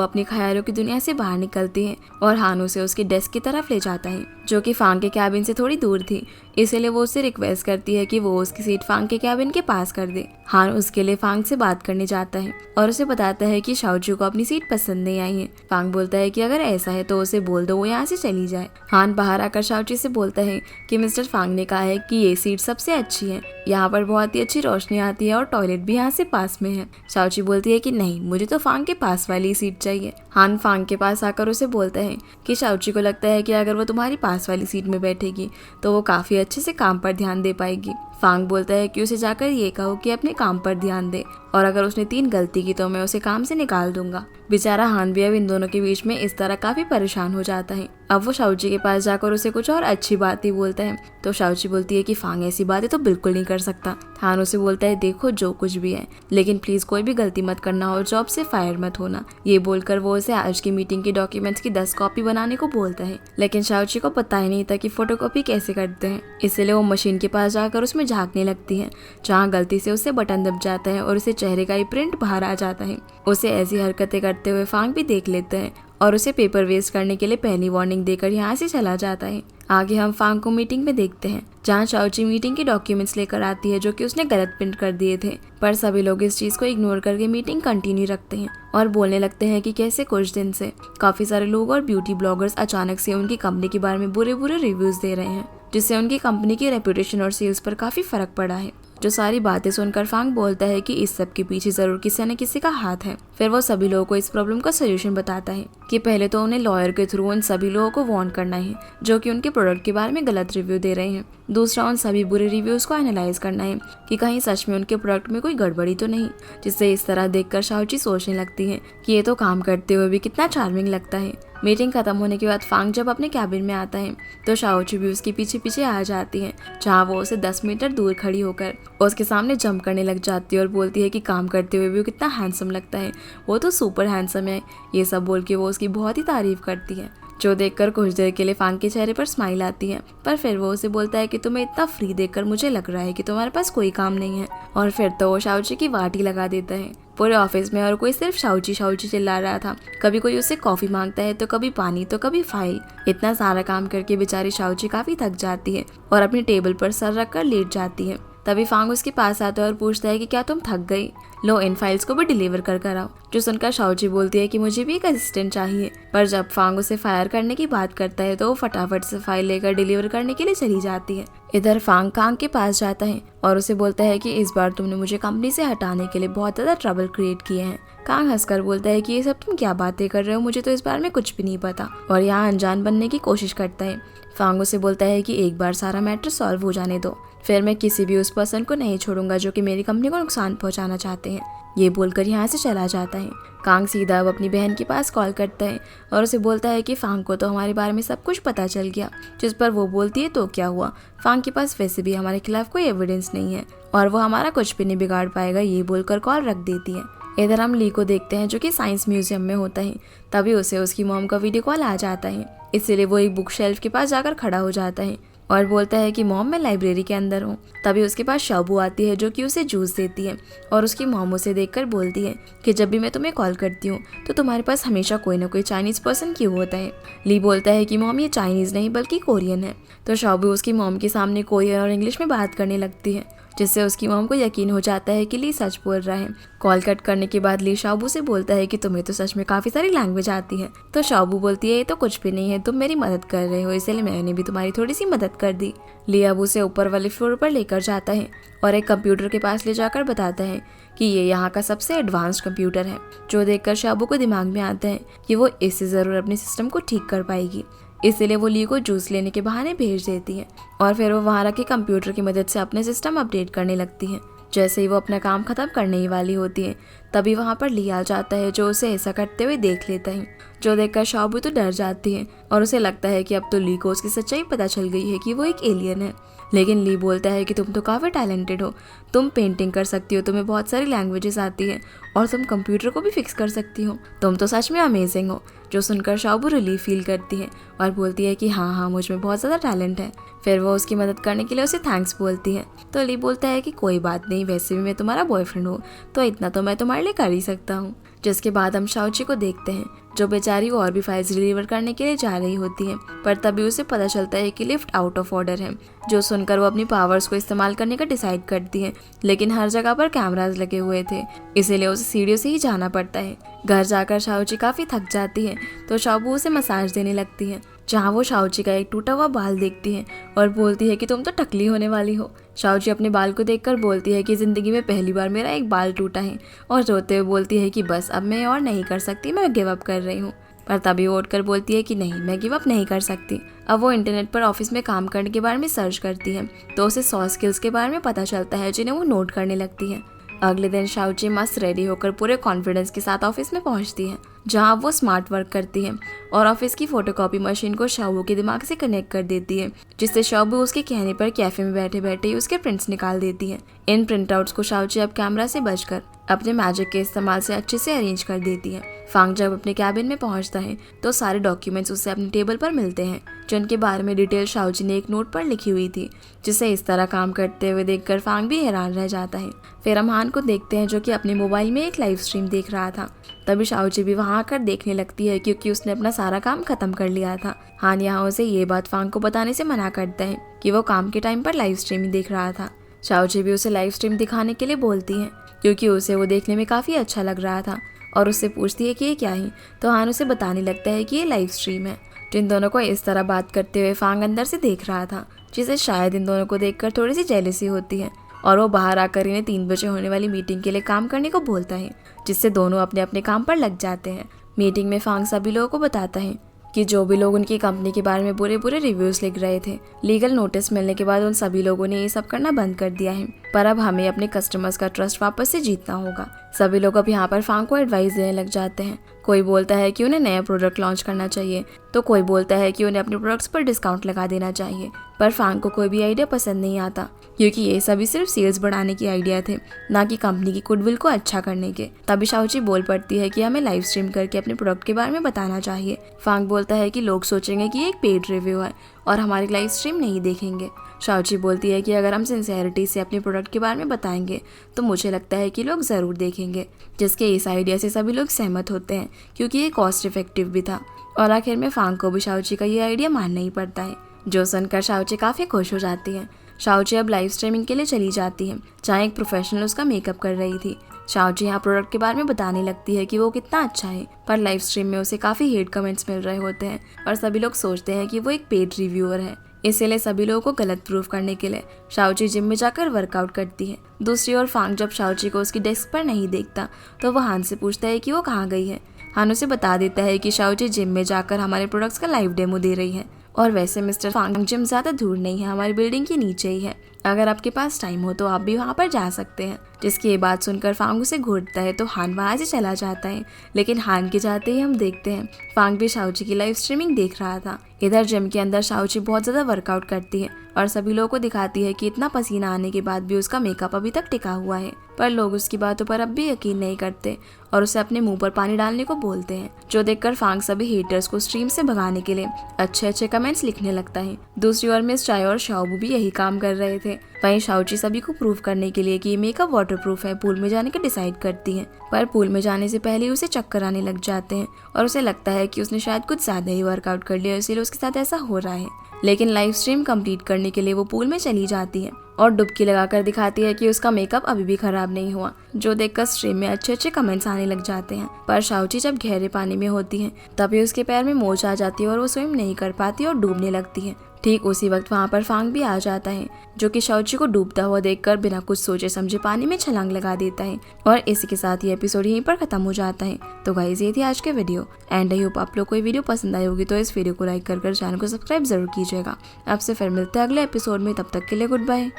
अपनी ख्यालों की दुनिया से बाहर निकलती है और हान उसे उसकी डेस्क की तरफ ले जाता है, जो कि फांग के कैबिन से थोड़ी दूर थी। इसलिए वो उससे रिक्वेस्ट करती है कि वो उसकी सीट फांग के कैबिन के पास कर दे। हान उसके लिए फांग से बात करने जाता है और उसे बताता है कि शाओची को अपनी सीट पसंद नहीं आई है। फांग बोलता है कि अगर ऐसा है तो उसे बोल दो वो यहाँ से चली जाए। हान बाहर आकर शाओची से बोलता है कि मिस्टर फांग ने कहा है कि ये सीट सबसे अच्छी है, यहाँ पर बहुत ही अच्छी रोशनी आती है और टॉयलेट भी यहाँ से पास में है। शाओची बोलती है कि नहीं, मुझे तो फांग के पास वाली सीट चाहिए। हान फांग के पास आकर उसे बोलता है कि शाओची को लगता है कि अगर वो तुम्हारी पास वाली सीट में बैठेगी तो वो काफी अच्छे से काम पर ध्यान दे पाएगी। फांग बोलता है कि उसे जाकर ये कहो कि अपने काम पर ध्यान दे और अगर उसने 3 गलती की तो मैं उसे काम से निकाल दूंगा। बेचारा हान भी अब इन दोनों के बीच में इस तरह काफी परेशान हो जाता है। अब वो शाओची के पास जाकर उसे कुछ और अच्छी बात ही बोलता है तो शाओची बोलती है कि फांग ऐसी बातें तो बिल्कुल नहीं कर सकता। हान उसे बोलता है देखो जो कुछ भी है, लेकिन प्लीज कोई भी गलती मत करना और जॉब से फायर मत होना। ये बोलकर वो उसे आज की मीटिंग के डॉक्यूमेंट्स की 10 कॉपी बनाने को बोलता है, लेकिन शाओची को पता ही नहीं था कि फोटोकॉपी कैसे करते हैं। इसलिए वो मशीन के पास जाकर उसमें झांकने लगती है, जहाँ गलती से उससे बटन दब जाता है और उसे चेहरे का ही प्रिंट बाहर आ जाता है। उसे ऐसी हरकतें करते हुए फांग भी देख लेता है और उसे पेपर वेस्ट करने के लिए पहली वार्निंग देकर यहाँ से चला जाता है। आगे हम फांग को मीटिंग में देखते हैं, जहाँ शाओची मीटिंग के डॉक्यूमेंट्स लेकर आती है जो कि उसने गलत प्रिंट कर दिए थे। पर सभी लोग इस चीज को इग्नोर करके मीटिंग कंटिन्यू रखते हैं और बोलने लगते हैं कि कैसे कुछ दिन से काफी सारे लोग और ब्यूटी ब्लॉगर्स अचानक से उनकी कंपनी के बारे में बुरे बुरे रिव्यूज दे रहे हैं, जिससे उनकी कंपनी की रेपुटेशन और सेल्स पर काफी फर्क पड़ा है। जो सारी बातें सुनकर फांग बोलता है कि इस सब के पीछे जरूर किसी न किसी का हाथ है। फिर वो सभी लोगों को इस प्रॉब्लम का सोल्यूशन बताता है कि पहले तो उन्हें लॉयर के थ्रू उन सभी लोगों को वार्न करना है जो कि उनके प्रोडक्ट के बारे में गलत रिव्यू दे रहे हैं। दूसरा, उन सभी बुरे रिव्यूज को एनालाइज करना है कि कहीं सच में उनके प्रोडक्ट में कोई गड़बड़ी तो नहीं। जिससे इस तरह देखकर शाओची सोचने लगती है कि ये तो काम करते हुए भी कितना चार्मिंग लगता है। मीटिंग खत्म होने के बाद फांग जब अपने कैबिन में आता है तो शाओची भी उसके पीछे पीछे आ जाती है, जहाँ वो उसे 10 मीटर दूर खड़ी होकर उसके सामने जंप करने लग जाती है और बोलती है कि काम करते हुए भी वो कितना हैंडसम लगता है, वो तो सुपर हैंडसम है। ये सब बोल के वो उसकी बहुत ही तारीफ करती है, जो देखकर कुछ देर के लिए फांग के चेहरे पर स्माइल आती है। पर फिर वो उसे बोलता है कि तुम्हें इतना फ्री देखकर मुझे लग रहा है कि तुम्हारे पास कोई काम नहीं है। और फिर तो वो शाओची की वाटी लगा देता है पूरे ऑफिस में और कोई सिर्फ शाओची शाओची चिल्ला रहा था। कभी कोई उससे कॉफी मांगता है तो कभी पानी तो कभी फाइल। इतना सारा काम करके बेचारी शाओची काफी थक जाती है और अपनी टेबल पर सर रखकर लेट जाती है। तभी फांग उसके पास आता है और पूछता है कि क्या तुम थक गई, लो इन फाइल्स को भी डिलीवर कर आओ। जो सुनकर शाओची बोलती है कि मुझे भी एक असिस्टेंट चाहिए। पर जब फांग उसे फायर करने की बात करता है तो वो फटाफट से फाइल लेकर डिलीवर करने के लिए चली जाती है। इधर फांग कांग के पास जाता है और उसे बोलता है कि इस बार तुमने मुझे कंपनी से हटाने के लिए बहुत ज्यादा ट्रबल क्रिएट किए हैं। कांग हंसकर बोलता है कि ये सब तुम क्या बातें कर रहे हो, मुझे तो इस बारे में कुछ भी नहीं पता, और यहाँ अनजान बनने की कोशिश करता है। फांग उसे बोलता है कि एक बार सारा मैटर सॉल्व हो जाने दो, फिर मैं किसी भी उस पर्सन को नहीं छोड़ूंगा जो कि मेरी कंपनी को नुकसान पहुंचाना चाहते हैं। ये बोलकर यहाँ से चला जाता है। कांग सीधा अब अपनी बहन के पास कॉल करता है और उसे बोलता है कि फांग को तो हमारे बारे में सब कुछ पता चल गया। जिस पर वो बोलती है तो क्या हुआ, फांग के पास वैसे भी हमारे खिलाफ कोई एविडेंस नहीं है और वो हमारा कुछ भी नहीं बिगाड़ पाएगा। ये बोलकर कॉल रख देती है। इधर हम ली को देखते हैं जो कि साइंस म्यूजियम में होता है। तभी उसे उसकी मॉम का वीडियो कॉल आ जाता है, इसलिए वो एक बुक शेल्फ के पास जाकर खड़ा हो जाता है और बोलता है कि मॉम मैं लाइब्रेरी के अंदर हूँ। तभी उसके पास शाबू आती है जो कि उसे जूस देती है और उसकी मॉम उसे देखकर बोलती है कि जब भी मैं तुम्हें कॉल करती हूँ तो तुम्हारे पास हमेशा कोई ना कोई चाइनीज पर्सन क्यों होता है। ली बोलता है कि मॉम ये चाइनीज नहीं बल्कि कोरियन है। तो शाबू उसकी मॉम के सामने कोरियन और इंग्लिश में बात करने लगती है, जिससे उसकी मॉम को यकीन हो जाता है कि ली सच बोल रहा है। कॉल कट करने के बाद ली शाओबू से बोलता है कि तुम्हें तो सच में काफी सारी लैंग्वेज आती है। तो शाओबू बोलती है ये तो कुछ भी नहीं है, तुम मेरी मदद कर रहे हो, इसलिए मैंने भी तुम्हारी थोड़ी सी मदद कर दी। ली अब उसे ऊपर वाले फ्लोर पर लेकर जाता है और एक कंप्यूटर के पास ले जाकर बताता है कि ये यहाँ का सबसे एडवांस्ड कंप्यूटर है, जो देखकर शाओबू को दिमाग में आता है कि वो इससे जरूर अपने सिस्टम को ठीक कर पाएगी। इसीलिए वो ली को जूस लेने के बहाने भेज देती है और फिर वो वहाँ रखे कंप्यूटर की मदद से अपने सिस्टम अपडेट करने लगती है। जैसे ही वो अपना काम खत्म करने ही वाली होती है तभी वहाँ पर ली आ जाता है, जो उसे ऐसा करते हुए देख लेता है, जो देखकर शाओबू तो डर जाती है और उसे लगता है कि अब तो ली को उसकी सच्चाई पता चल गई है कि वो एक एलियन है। लेकिन ली बोलता है कि तुम तो काफ़ी टैलेंटेड हो, तुम पेंटिंग कर सकती हो, तुम्हें बहुत सारी लैंग्वेजेस आती है और तुम कंप्यूटर को भी फिक्स कर सकती हो, तुम तो सच में अमेजिंग हो। जो सुनकर शाओबू रिलीफ फील करती है और बोलती है कि हाँ मुझ में बहुत ज़्यादा टैलेंट है। फिर वो उसकी मदद करने के लिए उसे थैंक्स बोलती है। तो ली बोलता है कि कोई बात नहीं, वैसे भी मैं तुम्हारा बॉयफ्रेंड हूँ तो इतना तो मैं तुम्हारे लिए कर ही सकता हूँ। जिसके बाद हम शाओची को देखते हैं, जो बेचारी और भी फाइल्स डिलीवर करने के लिए जा रही होती है, पर तभी उसे पता चलता है कि लिफ्ट आउट ऑफ ऑर्डर है। जो सुनकर वो अपनी पावर्स को इस्तेमाल करने का डिसाइड करती है, लेकिन हर जगह पर कैमरास लगे हुए थे, इसीलिए उसे सीढ़ियों से ही जाना पड़ता है। घर जाकर शाओची काफ़ी थक जाती है तो शाओबू उसे मसाज देने लगती है, जहाँ वो शाओची का एक टूटा हुआ बाल देखती है और बोलती है कि तुम तो टकली होने वाली हो। शाओची अपने बाल को देखकर बोलती है कि ज़िंदगी में पहली बार मेरा एक बाल टूटा है और रोते हुए बोलती है कि बस अब मैं और नहीं कर सकती, मैं गिव अप कर रही हूँ। पर तभी वो उठकर बोलती है कि नहीं, मैं गिव अप नहीं कर सकती। अब वो इंटरनेट पर ऑफिस में काम करने के बारे में सर्च करती है तो उसे 100 स्किल्स के बारे में पता चलता है, जिन्हें वो नोट करने लगती है। अगले दिन शाओची मस्त रेडी होकर पूरे कॉन्फिडेंस के साथ ऑफिस में पहुंचती है, जहां वो स्मार्ट वर्क करती है और ऑफिस की फोटोकॉपी मशीन को शाओबू के दिमाग से कनेक्ट कर देती है, जिससे शाओबू उसके कहने पर कैफे में बैठे बैठे ही उसके प्रिंट्स निकाल देती है। इन प्रिंटआउट्स को शाओची अब कैमरा से बचकर अपने मैजिक के इस्तेमाल से अच्छे से अरेंज कर देती है। फांग जब अपने कैबिन में पहुंचता है तो सारे डॉक्यूमेंट्स उसे अपने टेबल पर मिलते हैं, जिनके बारे में डिटेल शाओची ने एक नोट पर लिखी हुई थी, जिसे इस तरह काम करते हुए देखकर फांग भी हैरान रह जाता है। फिर हम हान को देखते हैं, जो कि अपने मोबाइल में एक लाइव स्ट्रीम देख रहा था। तभी शाओची भी वहां आकर देखने लगती है, क्योंकि उसने अपना सारा काम खत्म कर लिया था। हान यहाँ उसे ये बात फांग को बताने से मना करता है कि वो काम के टाइम पर लाइव स्ट्रीम ही देख रहा था। शाओची भी उसे लाइव स्ट्रीम दिखाने के लिए बोलती है, क्योंकि उसे वो देखने में काफ़ी अच्छा लग रहा था, और उससे पूछती है कि ये क्या है। तो हान उसे बताने लगता है कि ये लाइव स्ट्रीम है। जिन दोनों को इस तरह बात करते हुए फांग अंदर से देख रहा था, जिसे शायद इन दोनों को देखकर थोड़ी सी जेलसी होती है, और वो बाहर आकर इन्हें 3 बजे होने वाली मीटिंग के लिए काम करने को बोलता है, जिससे दोनों अपने अपने काम पर लग जाते हैं। मीटिंग में फांग सभी लोगों को बताता है कि जो भी लोग उनकी कंपनी के बारे में बुरे बुरे रिव्यूज लिख रहे थे, लीगल नोटिस मिलने के बाद उन सभी लोगों ने ये सब करना बंद कर दिया है। पर अब हमें अपने कस्टमर्स का ट्रस्ट वापस से जीतना होगा। सभी लोग अब यहाँ पर फांग को एडवाइस देने लग जाते हैं। कोई बोलता है कि उन्हें नया प्रोडक्ट लॉन्च करना चाहिए, तो कोई बोलता है कि उन्हें अपने प्रोडक्ट्स पर डिस्काउंट लगा देना चाहिए। पर फांग को कोई भी आइडिया पसंद नहीं आता, क्योंकि ये सभी सिर्फ सेल्स बढ़ाने की आइडिया थे, ना कि कंपनी की गुडविल को अच्छा करने के। तभी शाओची बोल पड़ती है कि हमें लाइव स्ट्रीम करके अपने प्रोडक्ट के बारे में बताना चाहिए। फांग बोलता है कि लोग सोचेंगे कि ये एक पेड रिव्यू है और हमारी लाइव स्ट्रीम नहीं देखेंगे। शाओची बोलती है कि अगर हम सिंसेरिटी से अपने प्रोडक्ट के बारे में बताएंगे तो मुझे लगता है कि लोग ज़रूर देखेंगे, जिसके इस आइडिया से सभी लोग सहमत होते हैं, क्योंकि ये कॉस्ट इफेक्टिव भी था। और आखिर में फांग को भी शाओची का ये आइडिया मानना ही पड़ता है, जो सुनकर शाओची काफ़ी खुश हो जाती है। शाओची अब लाइव स्ट्रीमिंग के लिए चली जाती है, जहाँ एक प्रोफेशनल उसका मेकअप कर रही थी। शाओची यहाँ प्रोडक्ट के बारे में बताने लगती है कि वो कितना अच्छा है, पर लाइव स्ट्रीम में उसे काफ़ी हेट कमेंट्स मिल रहे होते हैं और सभी लोग सोचते हैं कि वो एक पेड रिव्यूअर है। इसीलिए सभी लोगों को गलत प्रूफ करने के लिए शाओची जिम में जाकर वर्कआउट करती है। दूसरी ओर फांग जब शाओची को उसकी डेस्क पर नहीं देखता तो वह हान से पूछता है कि वो कहाँ गई है। हान उसे बता देता है कि शाओची जिम में जाकर हमारे प्रोडक्ट्स का लाइव डेमो दे रही है, और वैसे मिस्टर फांग जिम ज़्यादा दूर नहीं है, हमारी बिल्डिंग के नीचे ही है। अगर आपके पास टाइम हो तो आप भी वहाँ पर जा सकते हैं। जिसकी ये बात सुनकर फांग उसे घूरता है तो हान वहाँ से चला जाता है। लेकिन हान के जाते ही हम देखते हैं फांग भी शाओची की लाइव स्ट्रीमिंग देख रहा था। इधर जिम के अंदर शाओची बहुत ज़्यादा वर्कआउट करती है और सभी लोगों को दिखाती है कि इतना पसीना आने के बाद भी उसका मेकअप अभी तक टिका हुआ है। पर लोग उसकी बातों पर अब भी यकीन नहीं करते और उसे अपने मुंह पर पानी डालने को बोलते हैं, जो देखकर फांग सभी हेटर्स को स्ट्रीम से भगाने के लिए अच्छे अच्छे कमेंट्स लिखने लगता है। दूसरी ओर मिस चाय और शाओबू भी यही काम कर रहे थे। वहीं शाओची सभी को प्रूव करने के लिए कि ये मेकअप वाटरप्रूफ है, पूल में जाने का डिसाइड करती है। पर पूल में जाने से पहले उसे चक्कर आने लग जाते हैं और उसे लगता है कि उसने शायद कुछ ज्यादा ही वर्कआउट कर लिया, इसीलिए उसके साथ ऐसा हो रहा है। लेकिन लाइव स्ट्रीम कंप्लीट करने के लिए वो पूल में चली जाती है और डुबकी लगाकर दिखाती है कि उसका मेकअप अभी भी खराब नहीं हुआ, जो देखकर स्ट्रीम में अच्छे अच्छे कमेंट्स आने लग जाते हैं। पर शाओची जब गहरे पानी में होती है तभी उसके पैर में मोच आ जाती है और वो स्विम नहीं कर पाती और डूबने लगती है। ठीक उसी वक्त वहाँ पर फांग भी आ जाता है, जो कि शाओची को डूबता हुआ देखकर बिना कुछ सोचे समझे पानी में छलांग लगा देता है। और इसी के साथ ये एपिसोड यहीं पर खत्म हो जाता है। तो गाइस, ये थी आज के वीडियो एंड आई होप आप लोग को ये वीडियो पसंद आई होगी। तो इस वीडियो को लाइक कर चैनल को सब्सक्राइब जरूर कीजिएगा। आपसे फिर मिलते हैं अगले एपिसोड में, तब तक के लिए गुड बाय।